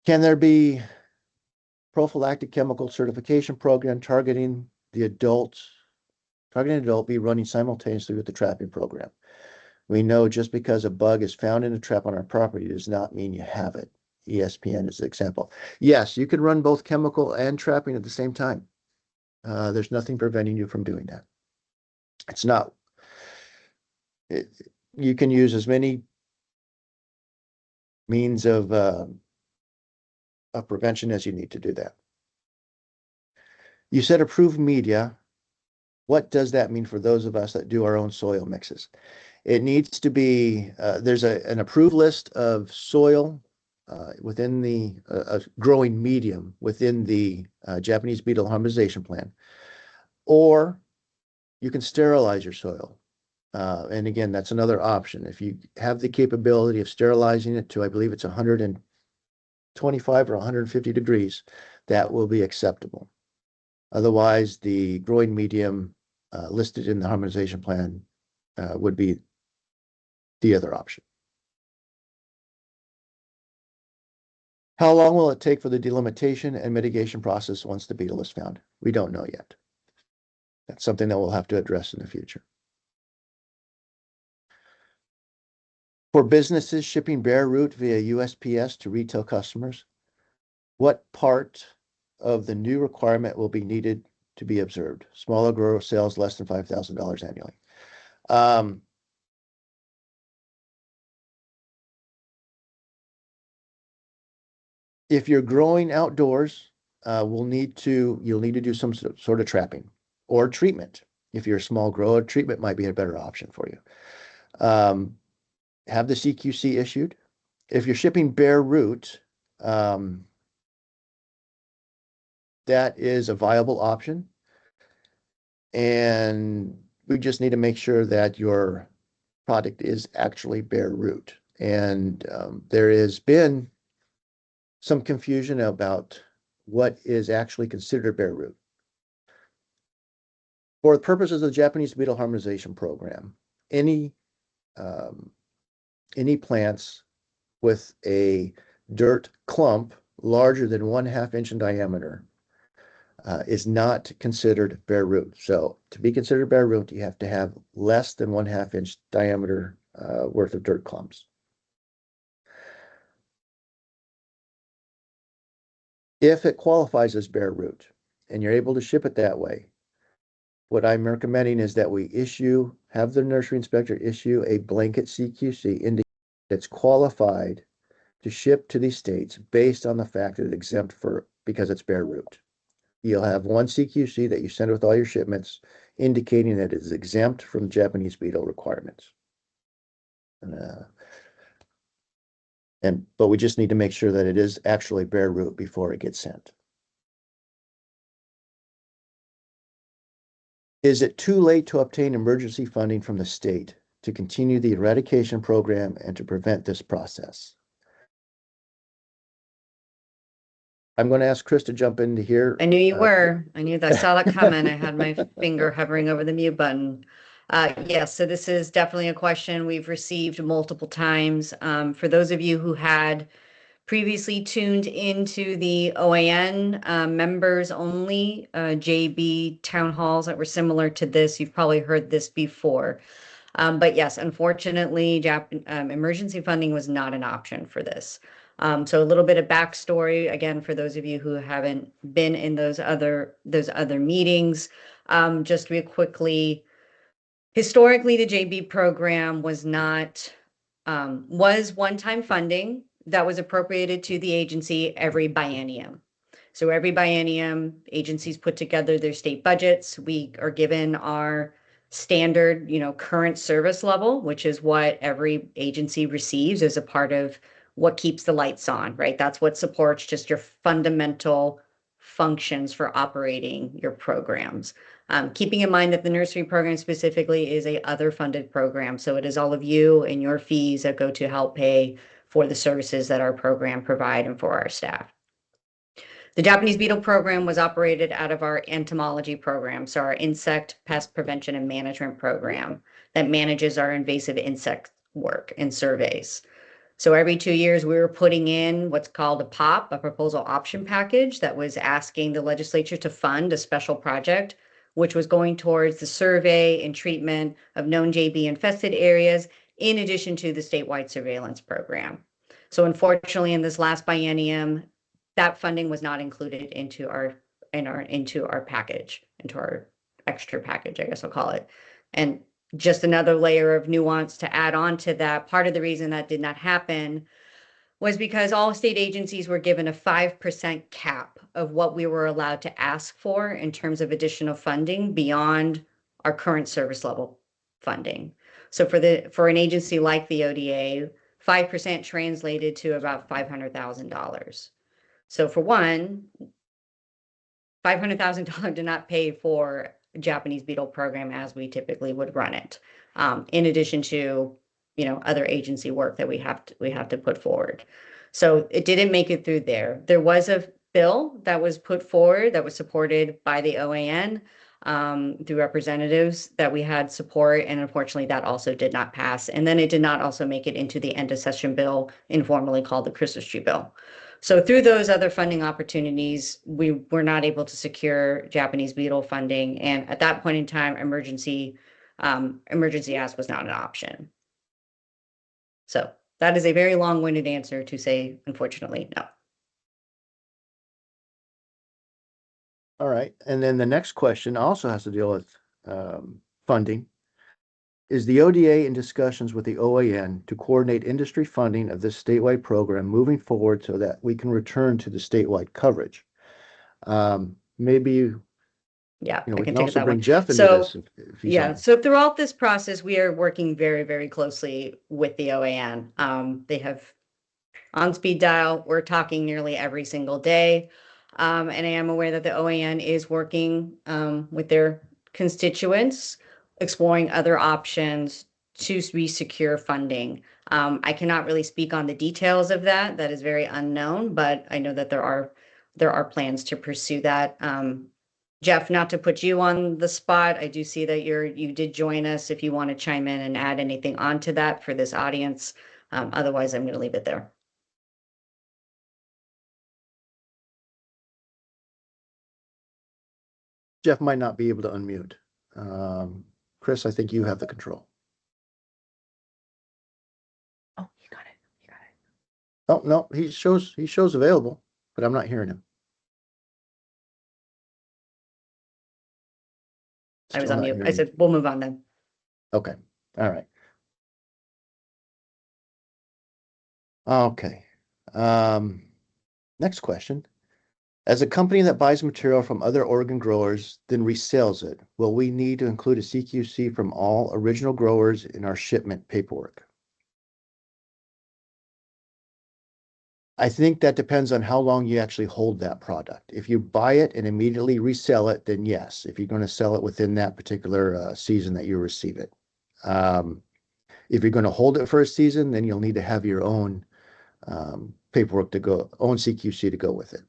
Can there be prophylactic chemical certification program targeting adult be running simultaneously with the trapping program? We know just because a bug is found in a trap on our property does not mean you have it. ESPN is an example. Yes, you can run both chemical and trapping at the same time. There's nothing preventing you from doing that. You can use as many means of prevention as you need to do that. You said approved media. What does that mean for those of us that do our own soil mixes? It needs to be, there's an approved list of soil within the growing medium within the Japanese beetle harmonization plan, or you can sterilize your soil. And again, that's another option. If you have the capability of sterilizing it to, I believe it's 125 or 150 degrees, that will be acceptable. Otherwise, the growing medium listed in the harmonization plan would be the other option. How long will it take for the delimitation and mitigation process once the beetle is found? We don't know yet. That's something that we'll have to address in the future. For businesses shipping bare root via USPS to retail customers, what part of the new requirement will be needed to be observed? Smaller grower sales less than $5,000 annually. If you're growing outdoors, you'll need to do some sort of trapping or treatment. If you're a small grower, treatment might be a better option for you. Have the CQC issued. If you're shipping bare root, that is a viable option. And we just need to make sure that your product is actually bare root. And there has been some confusion about what is actually considered bare root. For the purposes of the Japanese Beetle Harmonization Program, any plants with a dirt clump larger than 1/2 inch in diameter is not considered bare root. So to be considered bare root, you have to have less than 1/2 inch diameter worth of dirt clumps. If it qualifies as bare root and you're able to ship it that way, what I'm recommending is that we have the nursery inspector issue a blanket CQC indicating it's qualified to ship to these states based on the fact that it's exempt because it's bare root. You'll have one CQC that you send with all your shipments indicating that it is exempt from Japanese beetle requirements. But we just need to make sure that it is actually bare root before it gets sent. Is it too late to obtain emergency funding from the state to continue the eradication program and to prevent this process? I'm going to ask Chris to jump into here. I knew you were. I saw that coming. I had my finger hovering over the mute button. Yes, so this is definitely a question we've received multiple times. For those of you who had previously tuned into the OAN members only JB town halls that were similar to this, you've probably heard this before. But yes, unfortunately, emergency funding was not an option for this. So a little bit of backstory, again, for those of you who haven't been in those other meetings, just real quickly, historically, the JB program was one-time funding that was appropriated to the agency every biennium. So every biennium, agencies put together their state budgets. We are given our standard, current service level, which is what every agency receives as a part of what keeps the lights on, right? That's what supports just your fundamental functions for operating your programs. Keeping in mind that the nursery program specifically is a other funded program. So it is all of you and your fees that go to help pay for the services that our program provide and for our staff. The Japanese beetle program was operated out of our entomology program, so our insect pest prevention and management program that manages our invasive insect work and surveys. So every 2 years, we were putting in what's called a POP, a proposal option package, that was asking the legislature to fund a special project, which was going towards the survey and treatment of known JB infested areas, in addition to the statewide surveillance program. So unfortunately, in this last biennium, that funding was not included into our package, into our extra package, I guess I'll call it. And just another layer of nuance to add on to that, part of the reason that did not happen was because all state agencies were given a 5% cap of what we were allowed to ask for in terms of additional funding beyond our current service level funding. So for an agency like the ODA, 5% translated to about $500,000. So for one, $500,000 did not pay for Japanese beetle program as we typically would run it. In addition to, other agency work that we have to put forward. So it didn't make it through there. There was a bill that was put forward that was supported by the OAN through representatives that we had support. And unfortunately, that also did not pass. And then it did not also make it into the end of session bill, informally called the Christmas tree bill. So through those other funding opportunities, we were not able to secure Japanese beetle funding. And at that point in time, emergency ask was not an option. So that is a very long-winded answer to say, unfortunately, no. All right. And then the next question also has to deal with funding. Is the ODA in discussions with the OAN to coordinate industry funding of this statewide program moving forward so that we can return to the statewide coverage? Maybe, Yeah, we I can can take it also that bring one. Jeff into So, this if he's yeah, on. so throughout this process, we are working very, very closely with the OAN. They have on speed dial. We're talking nearly every single day. And I am aware that the OAN is working with their constituents, exploring other options to secure funding. I cannot really speak on the details of that. That is very unknown, but I know that there are plans to pursue that. Jeff, not to put you on the spot, I do see that you did join us. If you want to chime in and add anything onto that for this audience, otherwise I'm going to leave it there. Jeff might not be able to unmute. Chris, I think you have the control. Oh, you got it. You got it. Oh, no, he shows available, but I'm not hearing him. I was Still on not mute. I hearing him. said, we'll move on then. Okay, all right. Okay. Next question. As a company that buys material from other Oregon growers, then resells it, will we need to include a CQC from all original growers in our shipment paperwork? I think that depends on how long you actually hold that product. If you buy it and immediately resell it, then yes, if you're going to sell it within that particular season that you receive it. If you're going to hold it for a season, then you'll need to have your own paperwork to go, own CQC to go with it,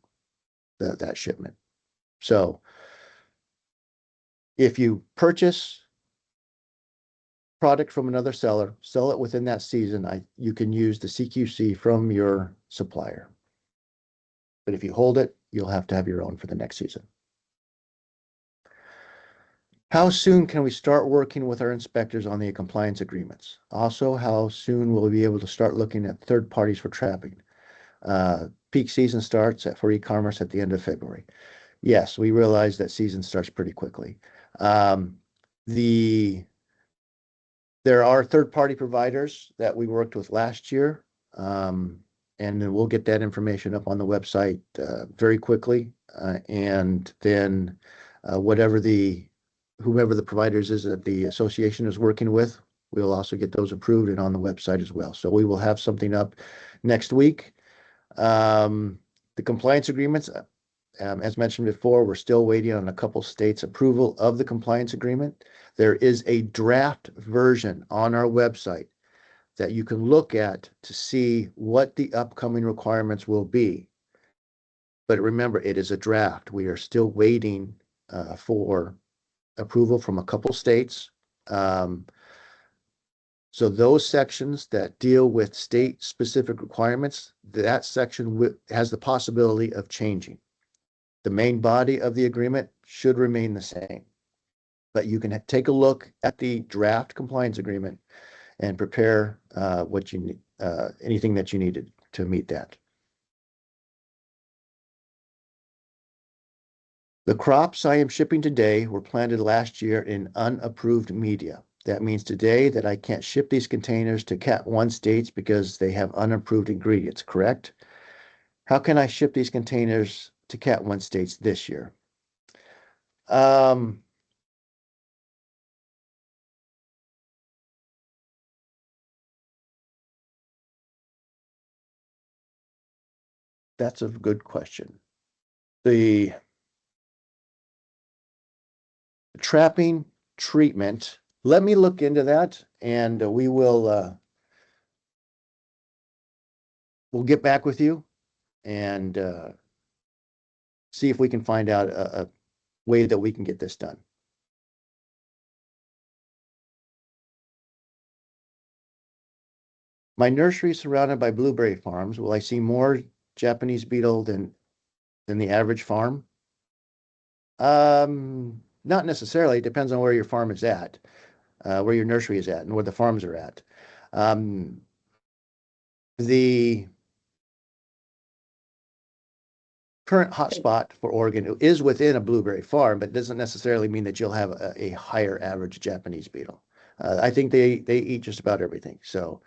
that shipment. So if you purchase product from another seller, sell it within that season, you can use the CQC from your supplier. But if you hold it, you'll have to have your own for the next season. How soon can we start working with our inspectors on the compliance agreements? Also, how soon will we be able to start looking at third parties for trapping? Peak season starts for e-commerce at the end of February. Yes, we realize that season starts pretty quickly. There are third-party providers that we worked with last year, and then we'll get that information up on the website very quickly. And then whoever the providers is that the association is working with, we'll also get those approved and on the website as well. So we will have something up next week. The compliance agreements, as mentioned before, we're still waiting on a couple states' approval of the compliance agreement. There is a draft version on our website that you can look at to see what the upcoming requirements will be. But remember, it is a draft. We are still waiting for approval from a couple states. So those sections that deal with state-specific requirements, that section has the possibility of changing. The main body of the agreement should remain the same. But you can take a look at the draft compliance agreement and prepare what you need, anything that you needed to meet that. The crops I am shipping today were planted last year in unapproved media. That means today that I can't ship these containers to Cat 1 states because they have unapproved ingredients, correct? How can I ship these containers to Cat 1 states this year? That's a good question. The trapping treatment, let me look into that, and we'll get back with you and see if we can find out a way that we can get this done. My nursery is surrounded by blueberry farms. Will I see more Japanese beetle than the average farm? Not necessarily. It depends on where your farm is at, where your nursery is at, and where the farms are at. The current hotspot for Oregon is within a blueberry farm, but doesn't necessarily mean that you'll have a higher average Japanese beetle. I think they eat just about everything. So,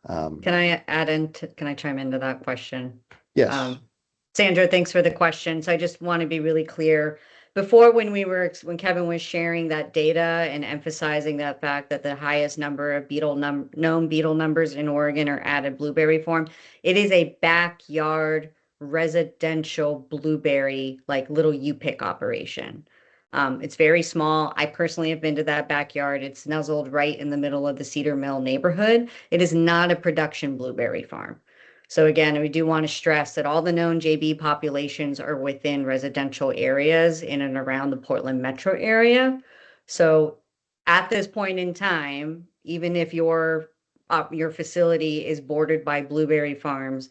Can I chime into that question? yes. Sandra, thanks for the question. So I just want to be really clear. Before, when Kevin was sharing that data and emphasizing that fact that the highest number of known beetle numbers in Oregon are at a blueberry farm, it is a backyard residential blueberry, like little U-pick operation. It's very small. I personally have been to that backyard. It's nuzzled right in the middle of the Cedar Mill neighborhood. It is not a production blueberry farm. So again, we do want to stress that all the known JB populations are within residential areas in and around the Portland metro area. So at this point in time, even if your facility is bordered by blueberry farms,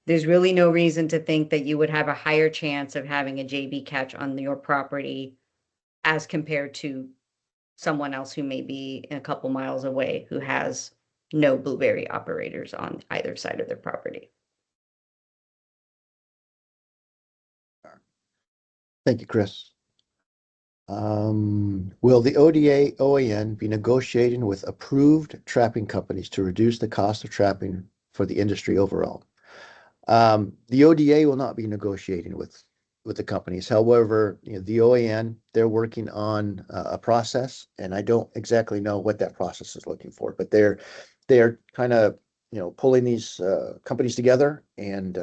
there's really no reason to think that you would have a higher chance of having a JB catch on your property as compared to someone else who may be a couple miles away who has no blueberry operators on either side of their property. Thank you, Chris. Will the ODA OAN be negotiating with approved trapping companies to reduce the cost of trapping for the industry overall? The ODA will not be negotiating with the companies. However, the OAN, they're working on a process, and I don't exactly know what that process is looking for, but they're kind of pulling these companies together and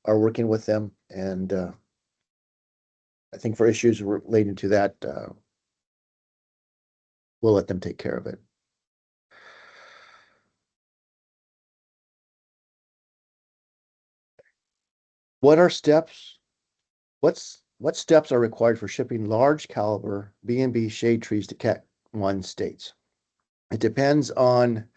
are working with them. And I think for issues relating to that, we'll let them take care of it. What steps are required for shipping large caliber B&B shade trees to Cat 1 states? It depends on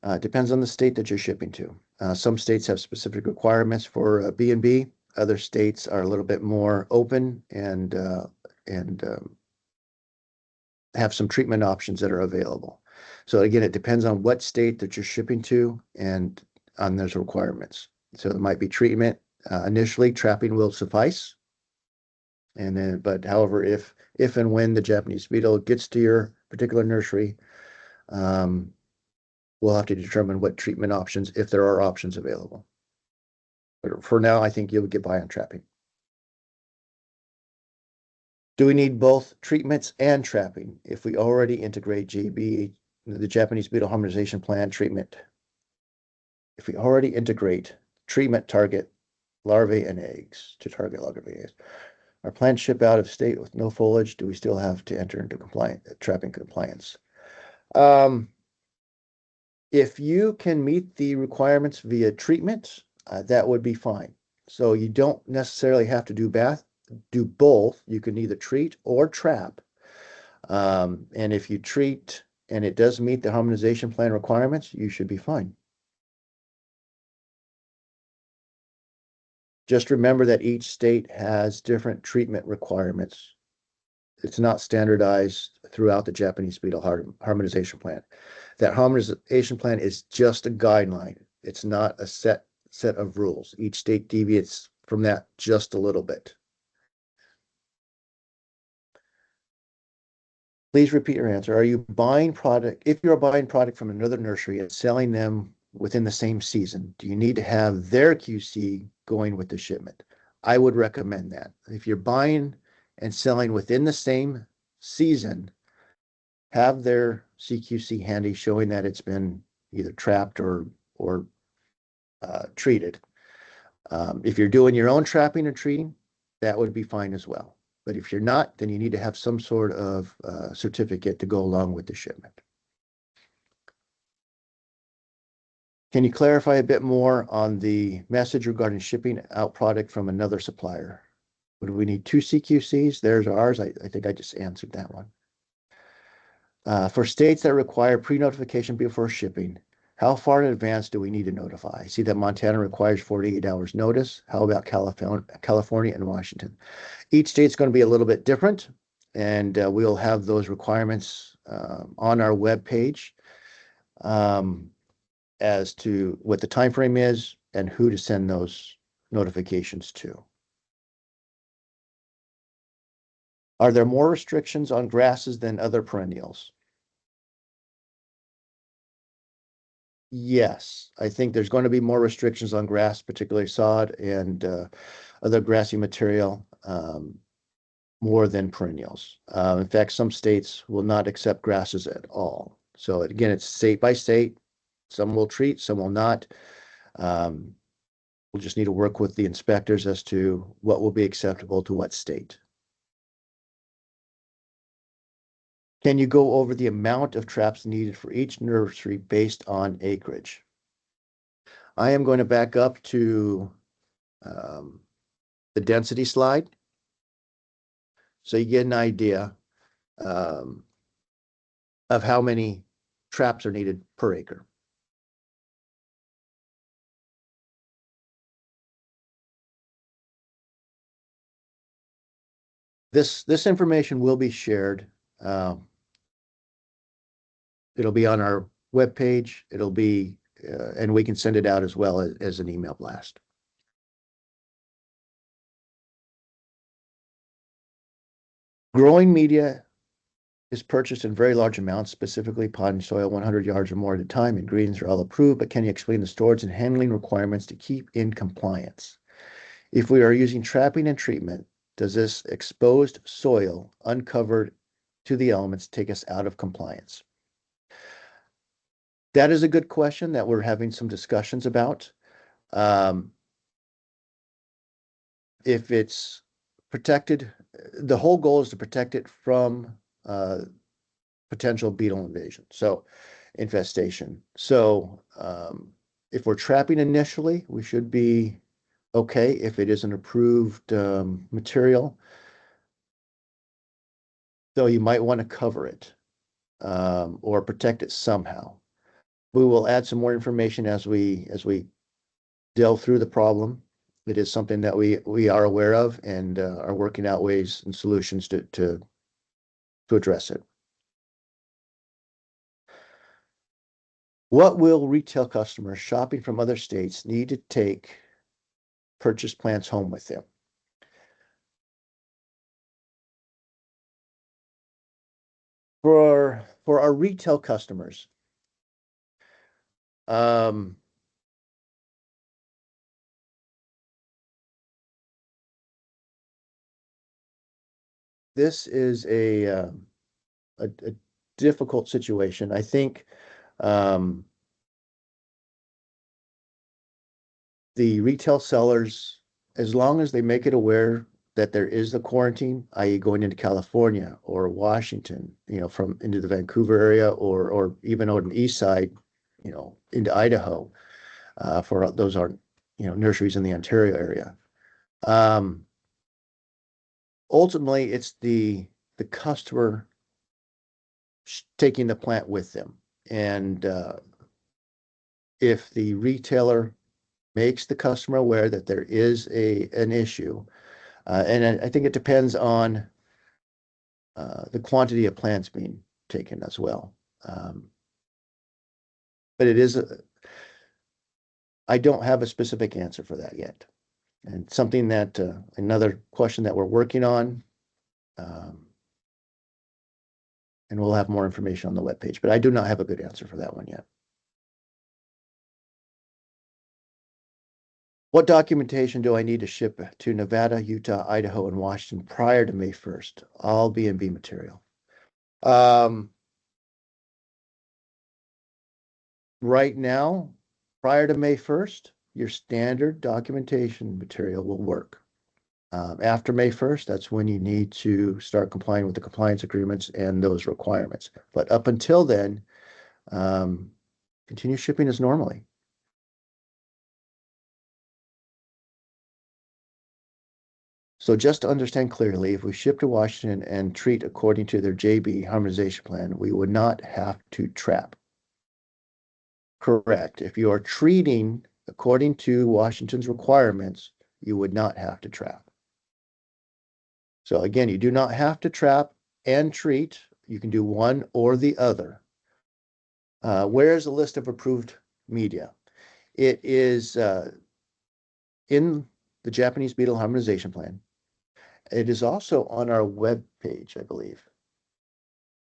the state that you're shipping to. Some states have specific requirements for B&B. Other states are a little bit more open and have some treatment options that are available. So again, it depends on what state that you're shipping to and on those requirements. So it might be treatment. Initially, trapping will suffice. And then, but however, if and when the Japanese beetle gets to your particular nursery, we'll have to determine what treatment options, if there are options available. But for now, I think you'll get by on trapping. Do we need both treatments and trapping if we already integrate JB, the Japanese beetle harmonization plan treatment? If we already integrate treatment target larvae and eggs to target larvae and eggs, our plants ship out of state with no foliage. Do we still have to enter into trapping compliance? If you can meet the requirements via treatment, that would be fine. So you don't necessarily have to do both. You can either treat or trap. And if you treat and it does meet the harmonization plan requirements, you should be fine. Just remember that each state has different treatment requirements. It's not standardized throughout the Japanese beetle harmonization plan. That harmonization plan is just a guideline. It's not a set of rules. Each state deviates from that just a little bit. Please repeat your answer. Are you buying product? If you're buying product from another nursery and selling them within the same season, do you need to have their QC going with the shipment? I would recommend that. If you're buying and selling within the same season, have their CQC handy showing that it's been either trapped or treated. If you're doing your own trapping or treating, that would be fine as well. But if you're not, then you need to have some sort of certificate to go along with the shipment. Can you clarify a bit more on the message regarding shipping out product from another supplier? Would we need 2 CQCs? There's ours. I think I just answered that one. For states that require pre-notification before shipping, How far in advance do we need to notify? I see that Montana requires 48 hours notice. How about California and Washington? Each state's going to be a little bit different, and we'll have those requirements on our web page as to what the time frame is and who to send those notifications to. Are there more restrictions on grasses than other perennials? Yes, I think there's going to be more restrictions on grass, particularly sod and other grassy material, more than perennials. In fact, some states will not accept grasses at all. So again, it's state by state. Some will treat, some will not. We'll just need to work with the inspectors as to what will be acceptable to what state. Can you go over the amount of traps needed for each nursery based on acreage? I am going to back up to the density slide, so you get an idea of how many traps are needed per acre. This information will be shared. It'll be on our webpage. It'll be, and we can send it out as well as an email blast. Growing media is purchased in very large amounts, specifically potting soil 100 yards or more at a time, and greens are all approved, but can you explain the storage and handling requirements to keep in compliance? If we are using trapping and treatment, does this exposed soil uncovered to the elements take us out of compliance? That is a good question that we're having some discussions about. If it's protected, the whole goal is to protect it from potential beetle invasion, so infestation. So if we're trapping initially, we should be okay if it is an approved material. So you might want to cover it or protect it somehow. We will add some more information as we delve through the problem. It is something that we are aware of and are working out ways and solutions to address it. What will retail customers shopping from other states need to take purchase plants home with them? For our retail customers, this is a difficult situation. I think the retail sellers, as long as they make it aware that there is a quarantine, i.e. going into California or Washington, from into the Vancouver area or even on the east side, into Idaho, for those are, nurseries in the Ontario area. Ultimately, it's the customer taking the plant with them. And if the retailer makes the customer aware that there is an issue, and I think it depends on the quantity of plants being taken as well. But it is, I don't have a specific answer for that yet. And something that, another question that we're working on, and we'll have more information on the webpage, but I do not have a good answer for that one yet. What documentation do I need to ship to Nevada, Utah, Idaho, and Washington prior to May 1st? All B&B material. Right now, prior to May 1st, your standard documentation material will work. After May 1st, that's when you need to start complying with the compliance agreements and those requirements. But up until then, continue shipping as normally. So just to understand clearly, if we ship to Washington and treat according to their JB harmonization plan, we would not have to trap. Correct. If you are treating according to Washington's requirements, you would not have to trap. So again, you do not have to trap and treat. You can do one or the other. Where's the list of approved media? It is in the Japanese Beetle Harmonization Plan. It is also on our web page, I believe.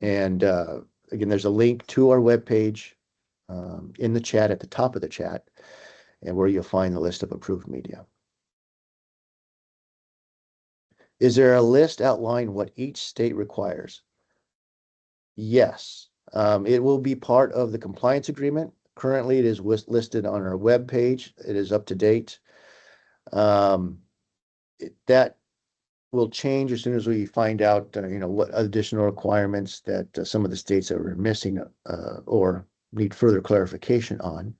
And again, there's a link to our web page in the chat at the top of the chat, and where you'll find the list of approved media. Is there a list outlining what each state requires? Yes. It will be part of the compliance agreement. Currently, it is listed on our web page. It is up to date. That will change as soon as we find out, what additional requirements that some of the states are missing or need further clarification on.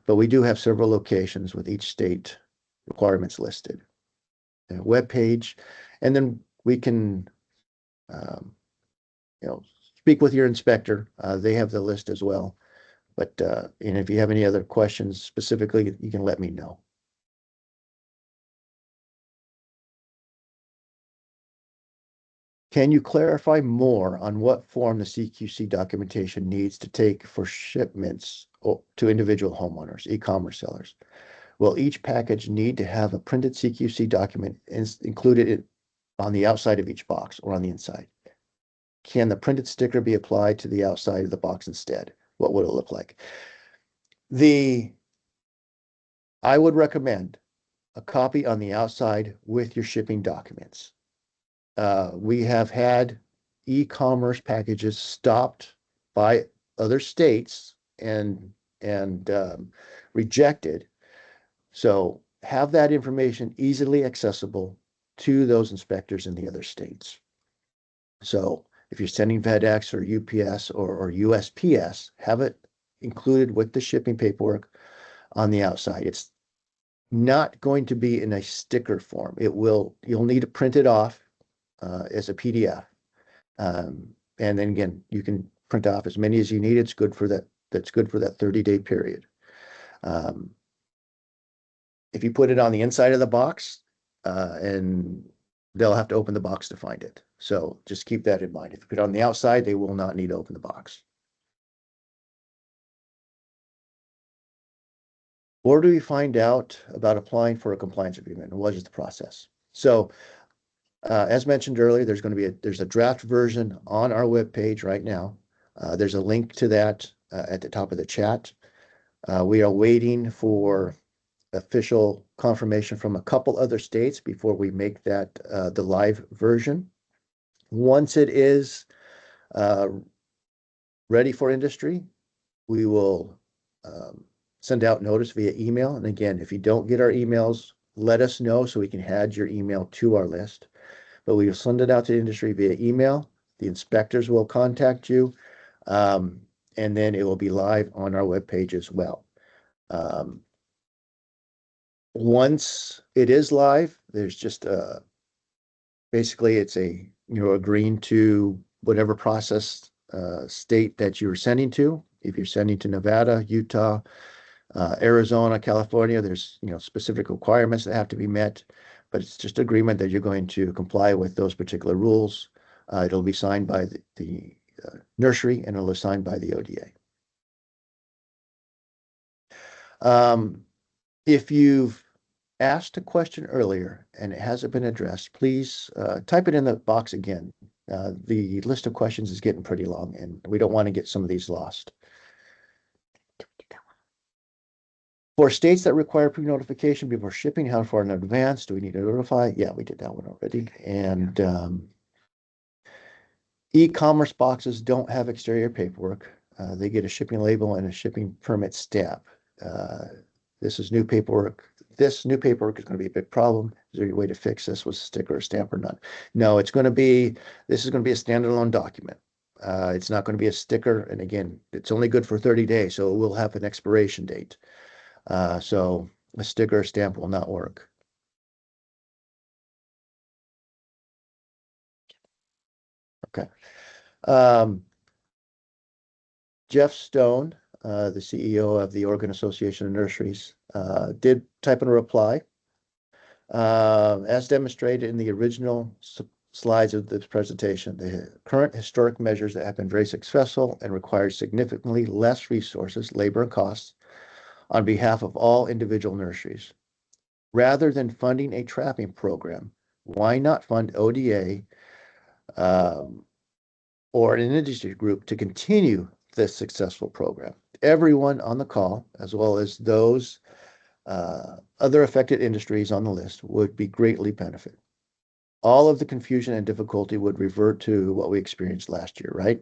But we do have several locations with each state requirements listed. A web page, and then we can, speak with your inspector. They have the list as well. But and if you have any other questions specifically, you can let me know. Can you clarify more on what form the CQC documentation needs to take for shipments to individual homeowners, e-commerce sellers? Will each package need to have a printed CQC document included on the outside of each box or on the inside? Can the printed sticker be applied to the outside of the box instead? What would it look like? I would recommend a copy on the outside with your shipping documents. We have had e-commerce packages stopped by other states and rejected. So have that information easily accessible to those inspectors in the other states. So if you're sending FedEx or UPS or USPS, have it included with the shipping paperwork on the outside. It's not going to be in a sticker form. You'll need to print it off as a PDF. And then again, you can print off as many as you need. It's good for that. That's good for that 30-day period. If you put it on the inside of the box, and they'll have to open the box to find it. So just keep that in mind. If you put it on the outside, they will not need to open the box. Where do we find out about applying for a compliance agreement, and what is the process? So as mentioned earlier, there's a draft version on our webpage right now. There's a link to that at the top of the chat. We are waiting for official confirmation from a couple other states before we make that the live version. Once it is ready for industry, we will send out notice via email. And again, if you don't get our emails, let us know so we can add your email to our list. But we will send it out to industry via email. The inspectors will contact you, and then it will be live on our webpage as well. Once it is live, there's just basically it's agreeing to whatever process state that you're sending to. If you're sending to Nevada, Utah, Arizona, California, there's specific requirements that have to be met, but it's just agreement that you're going to comply with those particular rules. It'll be signed by the nursery, and it'll be signed by the ODA. If you've asked a question earlier and it hasn't been addressed, please type it in the box again. The list of questions is getting pretty long, and we don't want to get some of these lost. For states that require pre-notification before shipping, how far in advance do we need to notify? Yeah, we did that one already. And e-commerce boxes don't have exterior paperwork. They get a shipping label and a shipping permit stamp. This is new paperwork. This new paperwork is going to be a big problem. Is there a way to fix this with a sticker or stamp or not? No, this is going to be a standalone document. It's not going to be a sticker. And again, it's only good for 30 days, so it will have an expiration date. So a sticker or stamp will not work. Okay. Jeff Stone the CEO of the Oregon Association of Nurseries, did type in a reply. As demonstrated in the original slides of this presentation, the current historic measures that have been very successful and require significantly less resources, labor, and costs on behalf of all individual nurseries. Rather than funding a trapping program, why not fund ODA or an industry group to continue this successful program? Everyone on the call, as well as those other affected industries on the list, would be greatly benefited. All of the confusion and difficulty would revert to what we experienced last year, right?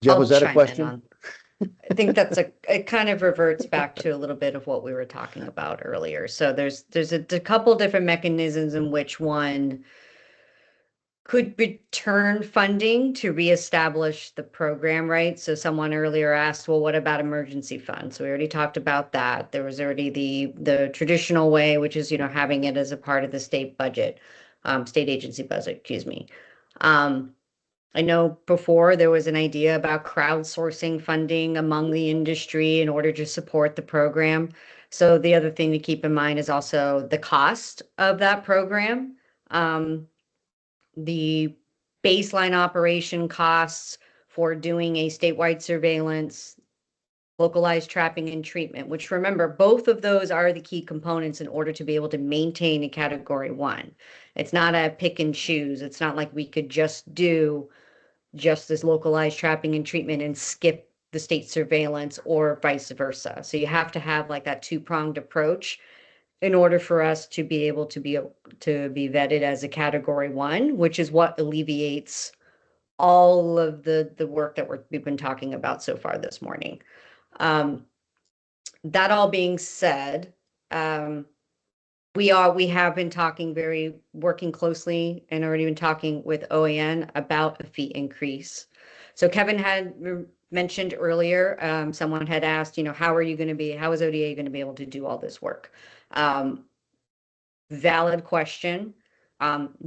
Jeff, I'll was that a chime in question? on- I think it kind of reverts back to a little bit of what we were talking about earlier. So there's a couple different mechanisms in which one could return funding to reestablish the program, right? So someone earlier asked, well, what about emergency funds? So we already talked about that. There was already the traditional way, which is, having it as a part of the state budget, state agency budget, excuse me. I know before there was an idea about crowdsourcing funding among the industry in order to support the program. So the other thing to keep in mind is also the cost of that program. The baseline operation costs for doing a statewide surveillance, localized trapping and treatment, which, remember, both of those are the key components in order to be able to maintain a category 1. It's not a pick and choose. It's not like we could just do just this localized trapping and treatment and skip the state surveillance, or vice versa. So you have to have like that two-pronged approach in order for us to be able to be vetted as a category 1, which is what alleviates all of the work that we've been talking about so far this morning. That all being said, we have been working closely and already been talking with OAN about a fee increase. So Kevin had mentioned earlier, someone had asked, how is ODA going to be able to do all this work? Valid question.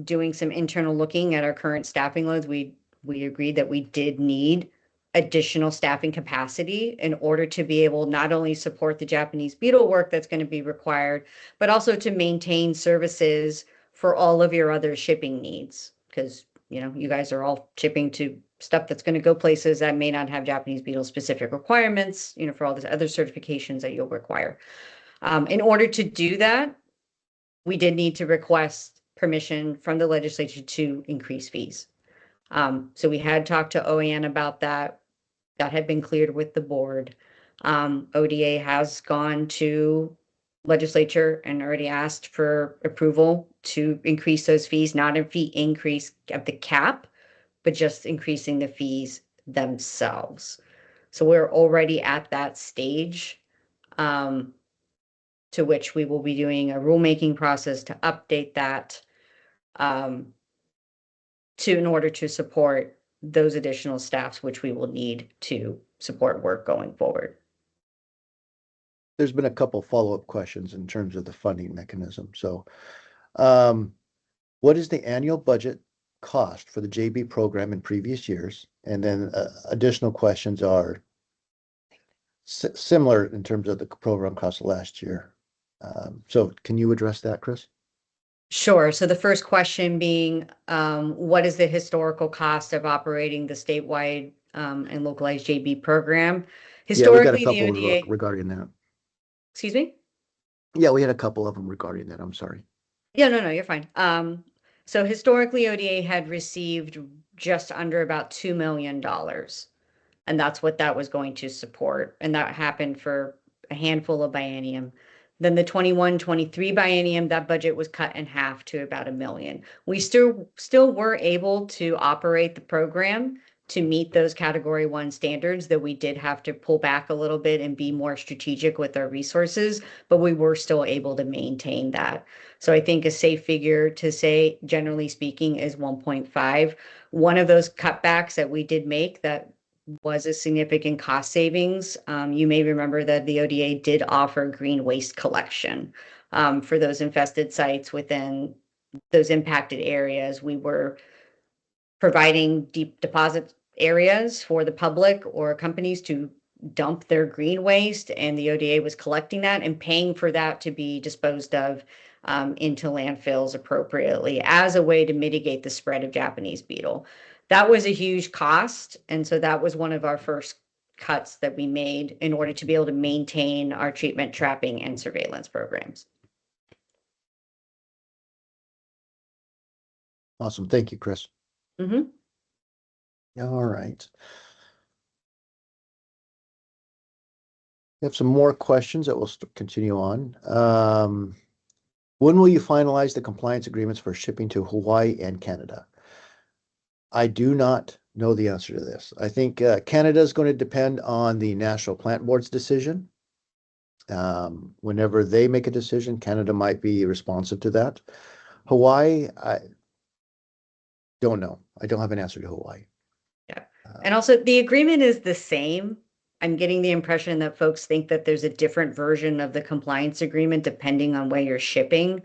Doing some internal looking at our current staffing loads, we agreed that we did need additional staffing capacity in order to be able not only support the Japanese beetle work that's going to be required, but also to maintain services for all of your other shipping needs. Because, you guys are all shipping to stuff that's going to go places that may not have Japanese beetle specific requirements, for all these other certifications that you'll require. In order to do that, we did need to request permission from the legislature to increase fees. So we had talked to OAN about that. That had been cleared with the board. ODA has gone to legislature and already asked for approval to increase those fees, not a fee increase of the cap, but just increasing the fees themselves. So we're already at that stage, to which we will be doing a rulemaking process to update that, in order to support those additional staffs, which we will need to support work going forward. There's been a couple follow-up questions in terms of the funding mechanism. So, what is the annual budget cost for the JB program in previous years? And then additional questions are similar in terms of the program cost last year. So can you address that, Chris? Sure. So the first question being, what is the historical cost of operating the statewide and localized JB program? Historically, yeah, we had a the couple ODA, regarding that. excuse me? Yeah, we had a couple of them regarding that. I'm sorry. Yeah, no, you're fine. So historically, ODA had received just under about $2 million. And that's what that was going to support. And that happened for a handful of biennium. Then the 21-23 biennium, that budget was cut in half to about $1 million. We still were able to operate the program to meet those category 1 standards, that we did have to pull back a little bit and be more strategic with our resources, but we were still able to maintain that. So I think a safe figure to say, generally speaking, is 1.5. One of those cutbacks that we did make that was a significant cost savings. You may remember that the ODA did offer green waste collection for those infested sites within those impacted areas. We were providing deep deposit areas for the public or companies to dump their green waste, and the ODA was collecting that and paying for that to be disposed of into landfills appropriately as a way to mitigate the spread of Japanese beetle. That was a huge cost, and so that was one of our first cuts that we made in order to be able to maintain our treatment, trapping, and surveillance programs. Awesome. Thank you, Chris. Mhm. All right. We have some more questions that we'll continue on. When will you finalize the compliance agreements for shipping to Hawaii and Canada? I do not know the answer to this. I think Canada is going to depend on the National Plant Board's decision. Whenever they make a decision, Canada might be responsive to that. Hawaii, I don't know. I don't have an answer to Hawaii. Yeah. And also the agreement is the same. I'm getting the impression that folks think that there's a different version of the compliance agreement depending on where you're shipping.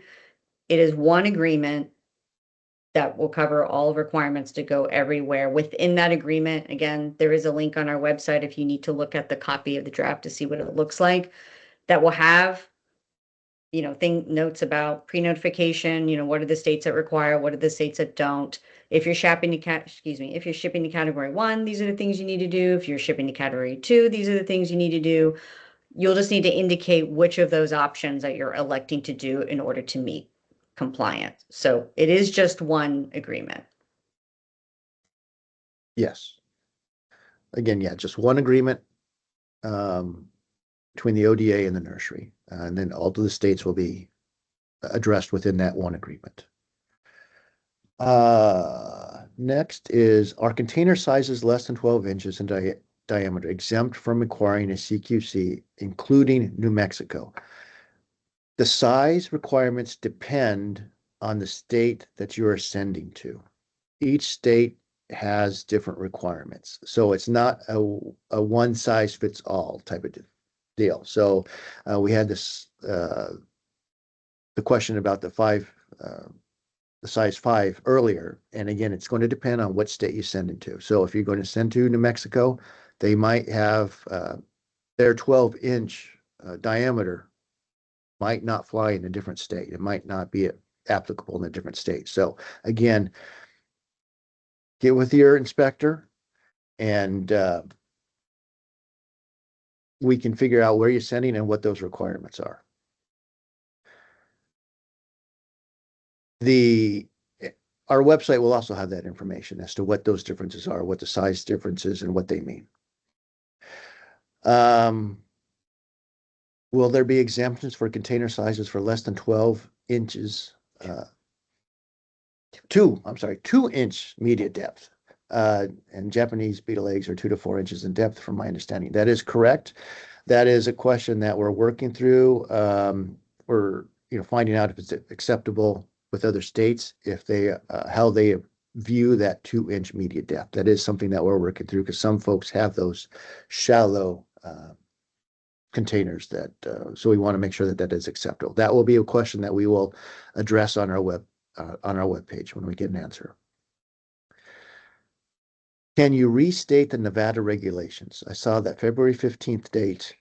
It is one agreement that will cover all requirements to go everywhere. Within that agreement, again, there is a link on our website if you need to look at the copy of the draft to see what it looks like, that will have, you know, notes about pre-notification, you know, what are the states that require, what are the states that don't. If you're shipping to if you're shipping to category 1, these are the things you need to do. If you're shipping to category 2, these are the things you need to do. You'll just need to indicate which of those options that you're electing to do in order to meet compliance. So it is just one agreement. Yes. Again, yeah, just one agreement between the ODA and the nursery. And then all of the states will be addressed within that one agreement. Next is, are container sizes less than 12 inches in diameter exempt from requiring a CQC, including New Mexico? The size requirements depend on the state that you are sending to. Each state has different requirements. So it's not a one size fits all type of deal. So we had this, the question about the size 5 earlier. And again, it's going to depend on what state you send it to. So if you're going to send to New Mexico, they might have their 12-inch diameter might not fly in a different state. It might not be applicable in a different state. So again, get with your inspector and we can figure out where you're sending and what those requirements are. Our website will also have that information as to what those differences are, what the size differences and what they mean. Will there be exemptions for container sizes for less than 12 inches? 2-inch media depth. And Japanese beetle eggs are 2 to 4 inches in depth, from my understanding. That is correct. That is a question that we're working through. We're finding out if it's acceptable with other states, if they how they view that 2-inch media depth. That is something that we're working through because some folks have those shallow containers that so we want to make sure that that is acceptable. That will be a question that we will address on our webpage when we get an answer. Can you restate the Nevada regulations? I saw that February 15th date,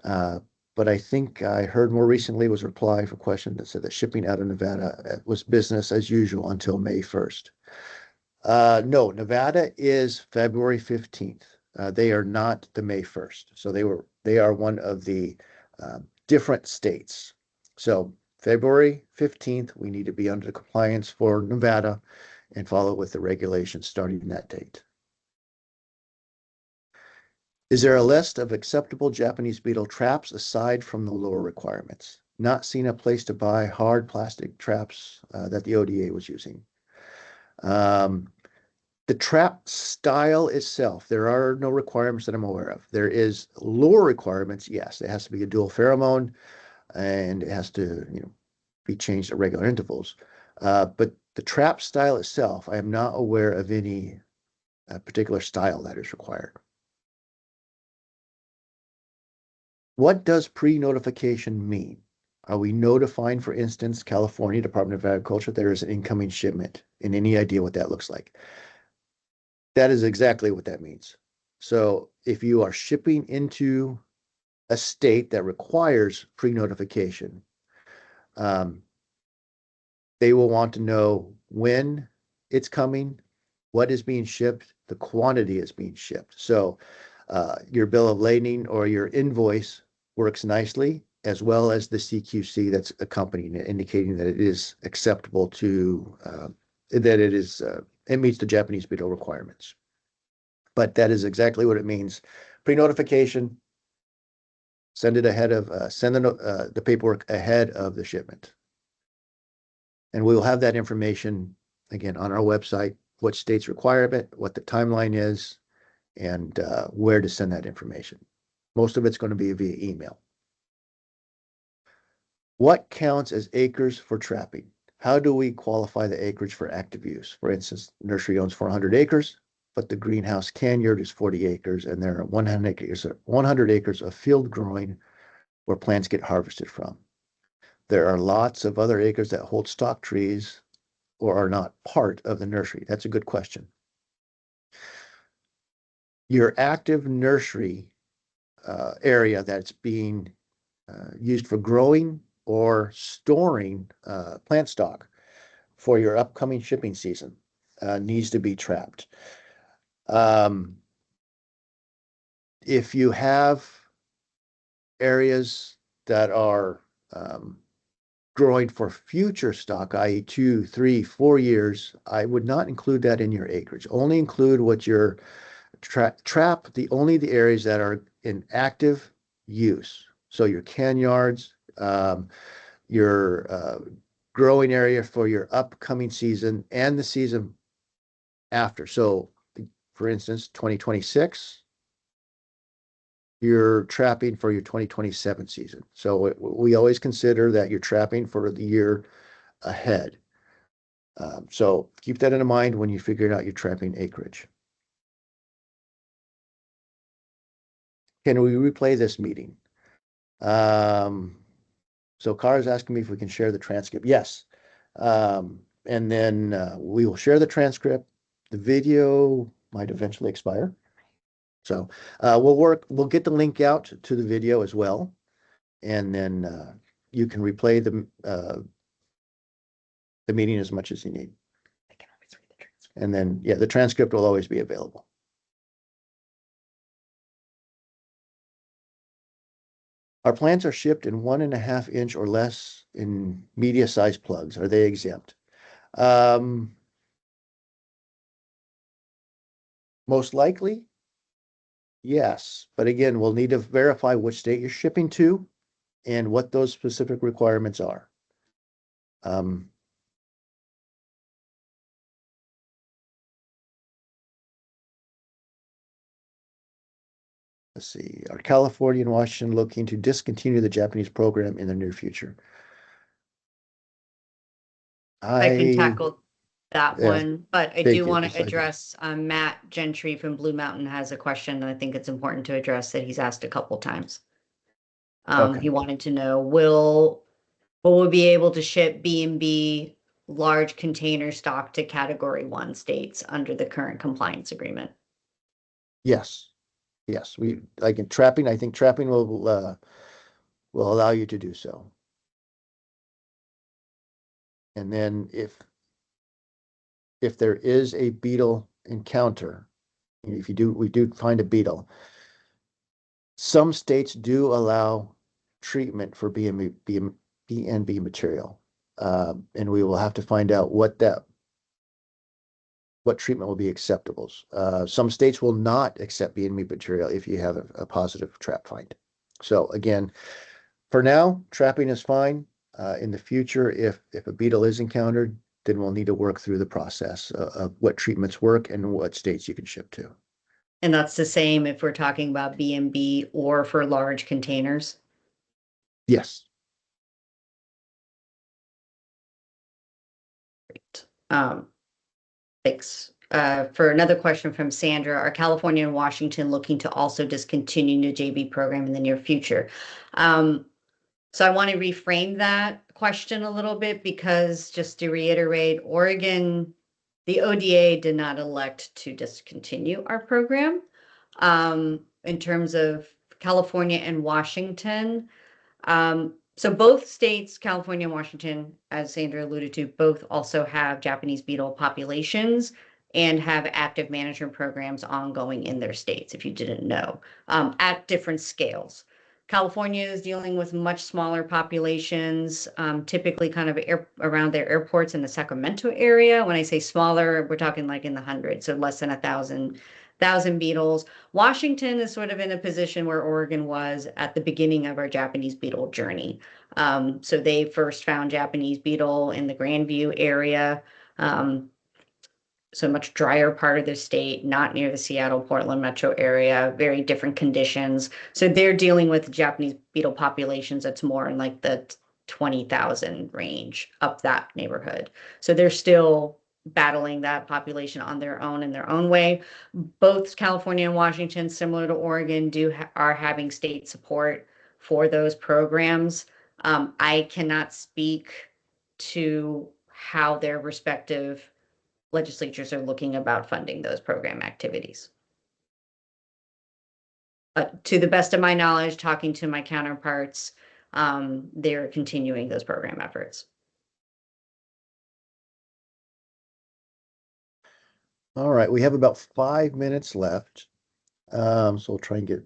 but I think I heard more recently was a reply for a question that said that shipping out of Nevada was business as usual until May 1st. No, Nevada is February 15th. They are not the May 1st. So they are one of the different states. So February 15th, we need to be under compliance for Nevada and follow with the regulations starting that date. Is there a list of acceptable Japanese beetle traps aside from the lower requirements? Not seen a place to buy hard plastic traps that the ODA was using. The trap style itself, there are no requirements that I'm aware of. There is lure requirements, yes. It has to be a dual pheromone and it has to be changed at regular intervals. But the trap style itself, I am not aware of any particular style that is required. What does pre-notification mean? Are we notifying, for instance, California Department of Agriculture, there is an incoming shipment, and any idea what that looks like? That is exactly what that means. So if you are shipping into a state that requires pre-notification, they will want to know when it's coming, what is being shipped, the quantity is being shipped. So your bill of lading or your invoice works nicely, as well as the CQC that's accompanying it, indicating that it is acceptable to, that it meets the Japanese Beetle requirements. But that is exactly what it means. Pre-notification, send it ahead of, send the paperwork ahead of the shipment. And we will have that information, again, on our website, what states require it, what the timeline is, and where to send that information. Most of it's going to be via email. What counts as acres for trapping? How do we qualify the acreage for active use? For instance, nursery owns 400 acres, but the greenhouse can yard is 40 acres, and there are 100 acres of field growing where plants get harvested from. There are lots of other acres that hold stock trees or are not part of the nursery. That's a good question. Your active nursery area that's being used for growing or storing plant stock for your upcoming shipping season needs to be trapped. If you have areas that are growing for future stock, i.e. 2, 3, 4 years, I would not include that in your acreage. Only include what your trap, only the areas that are in active use. So your can yards, your growing area for your upcoming season and the season after. So for instance, 2026, you're trapping for your 2027 season. So we always consider that you're trapping for the year ahead. So keep that in mind when you figure out your trapping acreage. Can we replay this meeting? So Cara is asking me if we can share the transcript. Yes. And then we will share the transcript. The video might eventually expire. So we'll get the link out to the video as well. And then you can replay the meeting as much as you need. I can always read the transcript. And then, yeah, the transcript will always be available. Our plants are shipped in 1.5 inch or less in media size plugs. Are they exempt? Most likely, yes. But again, we'll need to verify which state you're shipping to and what those specific requirements are. Let's see, are California and Washington looking to discontinue the Japanese program in the near future? I can tackle that yeah, one, but I thank do you, want to just like- address Matt Gentry from Blue Mountain has a question, and I think it's important to address that he's asked a couple times. Okay. He wanted to know, will we be able to ship B&B large container stock to Category 1 states under the current compliance agreement? Yes, yes, we like in trapping. I think trapping will allow you to do so. And then if there is a beetle encounter, if we do find a beetle, some states do allow treatment for BNB material, and we will have to find out what treatment will be acceptable. Some states will not accept BNB material if you have a positive trap find. So again, for now, trapping is fine. In the future, if a beetle is encountered, then we'll need to work through the process of what treatments work and what states you can ship to. And that's the same if we're talking about B&B or for large containers? Yes. Great. Thanks. For another question from Sandra, are California and Washington looking to also discontinue the JB program in the near future? So I want to reframe that question a little bit because just to reiterate, Oregon, the ODA did not elect to discontinue our program. In terms of California and Washington, so both states, California and Washington, as Sandra alluded to, both also have Japanese beetle populations and have active management programs ongoing in their states, if you didn't know, at different scales. California is dealing with much smaller populations, typically kind of around their airports in the Sacramento area. When I say smaller, we're talking like in the hundreds, so less than 1,000 beetles. Washington is sort of in a position where Oregon was at the beginning of our Japanese beetle journey. So they first found Japanese beetle in the Grandview area. So much drier part of the state, not near the Seattle, Portland metro area, very different conditions. So they're dealing with Japanese beetle populations that's more in like the 20,000 range, up that neighborhood. So they're still battling that population on their own in their own way. Both California and Washington, similar to Oregon, are having state support for those programs. I cannot speak to how their respective legislatures are looking about funding those program activities. To the best of my knowledge, talking to my counterparts, they're continuing those program efforts. All right, we have about 5 minutes left. So we'll try and get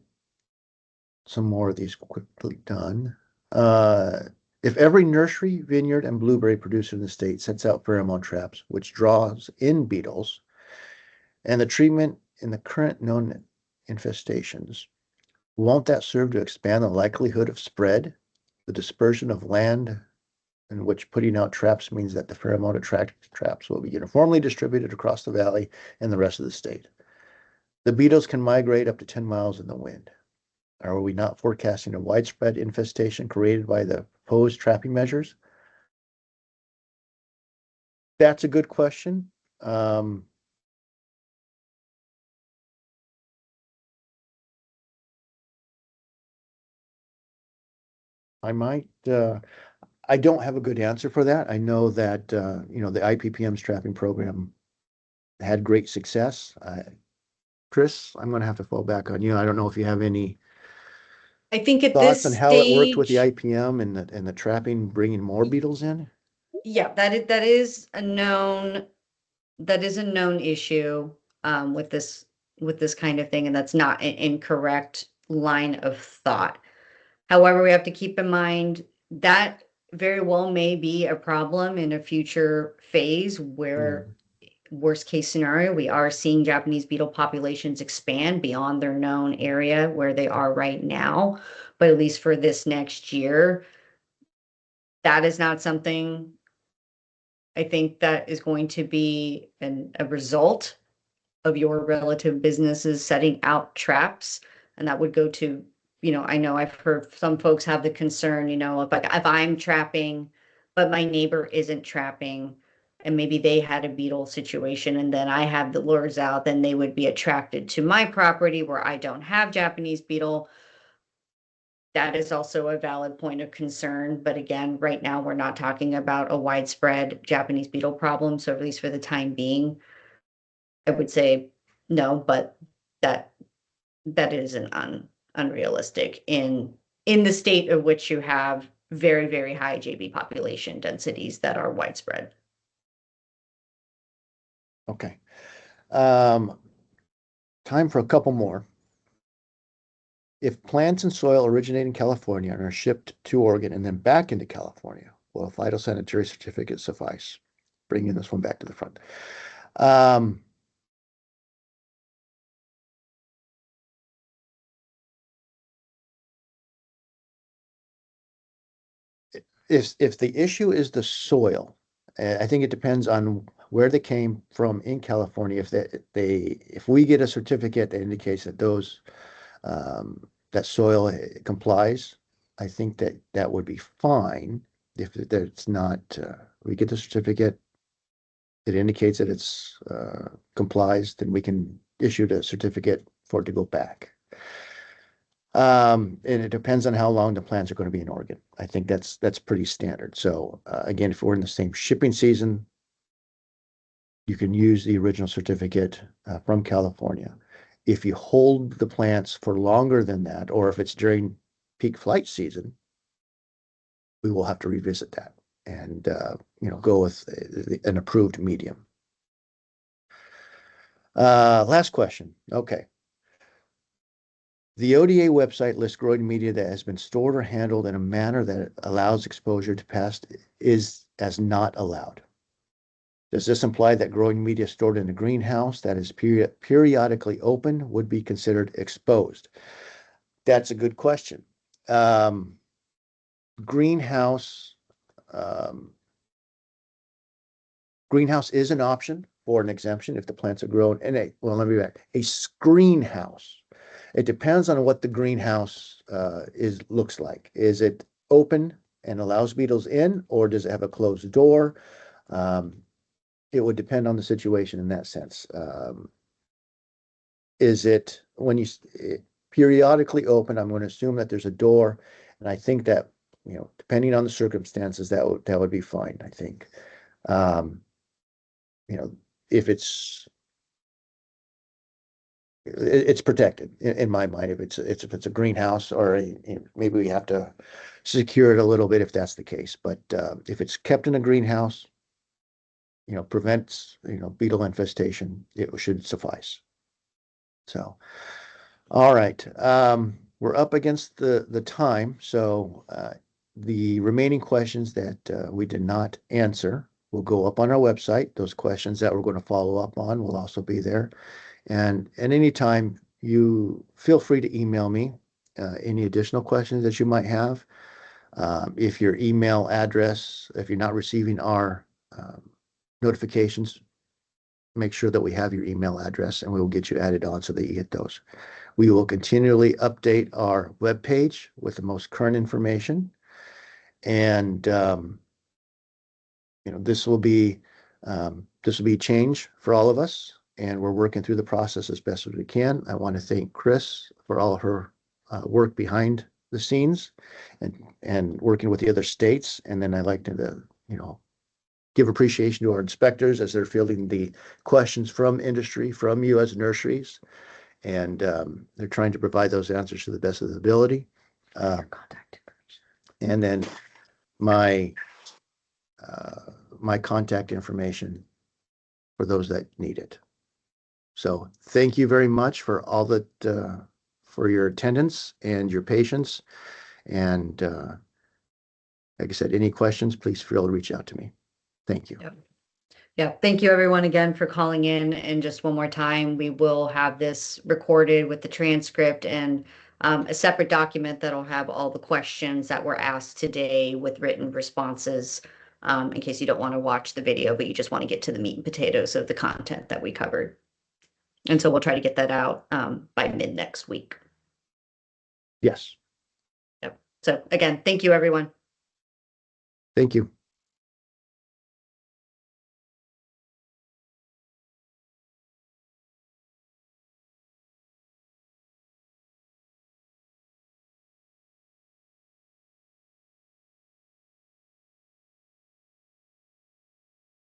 some more of these quickly done. If every nursery, vineyard, and blueberry producer in the state sets out pheromone traps, which draws in beetles, and the treatment in the current known infestations, won't that serve to expand the likelihood of spread, the dispersion of land in which putting out traps means that the pheromone attracted traps will be uniformly distributed across the valley and the rest of the state? The beetles can migrate up to 10 miles in the wind. Are we not forecasting a widespread infestation created by the proposed trapping measures? That's a good question. I might, I don't have a good answer for that. I know that, the IPPM's trapping program had great success. Chris, I'm going to have to fall back on you. I don't know if you have any I think at thoughts this on how it worked with the stage, IPM and the trapping, bringing more beetles in? yeah, that is a known issue with this kind of thing, and that's not an incorrect line of thought. However, we have to keep in mind that very well may be a problem in a future phase where, worst case scenario, we are seeing Japanese beetle populations expand beyond their known area where they are right now. But at least for this next year, that is not something I think that is going to be a result of your relative businesses setting out traps. And that would go to, I know I've heard some folks have the concern, if I'm trapping, but my neighbor isn't trapping, and maybe they had a beetle situation and then I have the lures out, then they would be attracted to my property where I don't have Japanese beetle. That is also a valid point of concern. But again, right now, we're not talking about a widespread Japanese beetle problem. So at least for the time being, I would say no, but that is unrealistic in the state of which you have very, very high JB population densities that are widespread. Okay. Time for a couple more. If plants and soil originate in California and are shipped to Oregon and then back into California, will a phytosanitary certificate suffice? Bringing this one back to the front. If the issue is the soil, I think it depends on where they came from in California. If we get a certificate that indicates that that soil complies, I think that would be fine. If that's not, we get the certificate, it indicates that it's complies, then we can issue the certificate for it to go back. And it depends on how long the plants are going to be in Oregon. I think that's pretty standard. So again, if we're in the same shipping season, you can use the original certificate from California. If you hold the plants for longer than that, or if it's during peak flight season, we will have to revisit that and go with an approved medium. Last question. Okay. The ODA website lists growing media that has been stored or handled in a manner that allows exposure to past is as not allowed. Does this imply that growing media stored in a greenhouse that is periodically open would be considered exposed? That's a good question. Greenhouse greenhouse is an option for an exemption if the plants are grown in let me back, a screen house. It depends on what the greenhouse looks like. Is it open and allows beetles in, or does it have a closed door? It would depend on the situation in that sense. Is it when you periodically open? I'm going to assume that there's a door, and I think that depending on the circumstances, that would be fine. I think, if it's protected in my mind. If it's a greenhouse, or maybe we have to secure it a little bit if that's the case. But if it's kept in a greenhouse, prevents beetle infestation, it should suffice. So, all right, we're up against the time. So the remaining questions that we did not answer will go up on our website. Those questions that we're going to follow up on will also be there. And at any time, you feel free to email me any additional questions that you might have. If your email address, if you're not receiving our notifications, make sure that we have your email address, and we will get you added on so that you get those. We will continually update our webpage with the most current information. And this will be change for all of us, and we're working through the process as best as we can. I want to thank Chris for all of her work behind the scenes and working with the other states. And then I'd like to give appreciation to our inspectors as they're fielding the questions from industry, from you as nurseries, and they're trying to provide those answers to the best of their ability. Contact information. And then my contact information for those that need it. So thank you very much for all that, for your attendance and your patience. And like I said, any questions, please feel to reach out to me. Thank you. Yep. Yeah, thank you everyone again for calling in. And just one more time, we will have this recorded with the transcript and a separate document that'll have all the questions that were asked today with written responses, in case you don't want to watch the video, but you just want to get to the meat and potatoes of the content that we covered. And so we'll try to get that out by mid next week. Yes. Yep. So again, thank you, everyone. Thank you.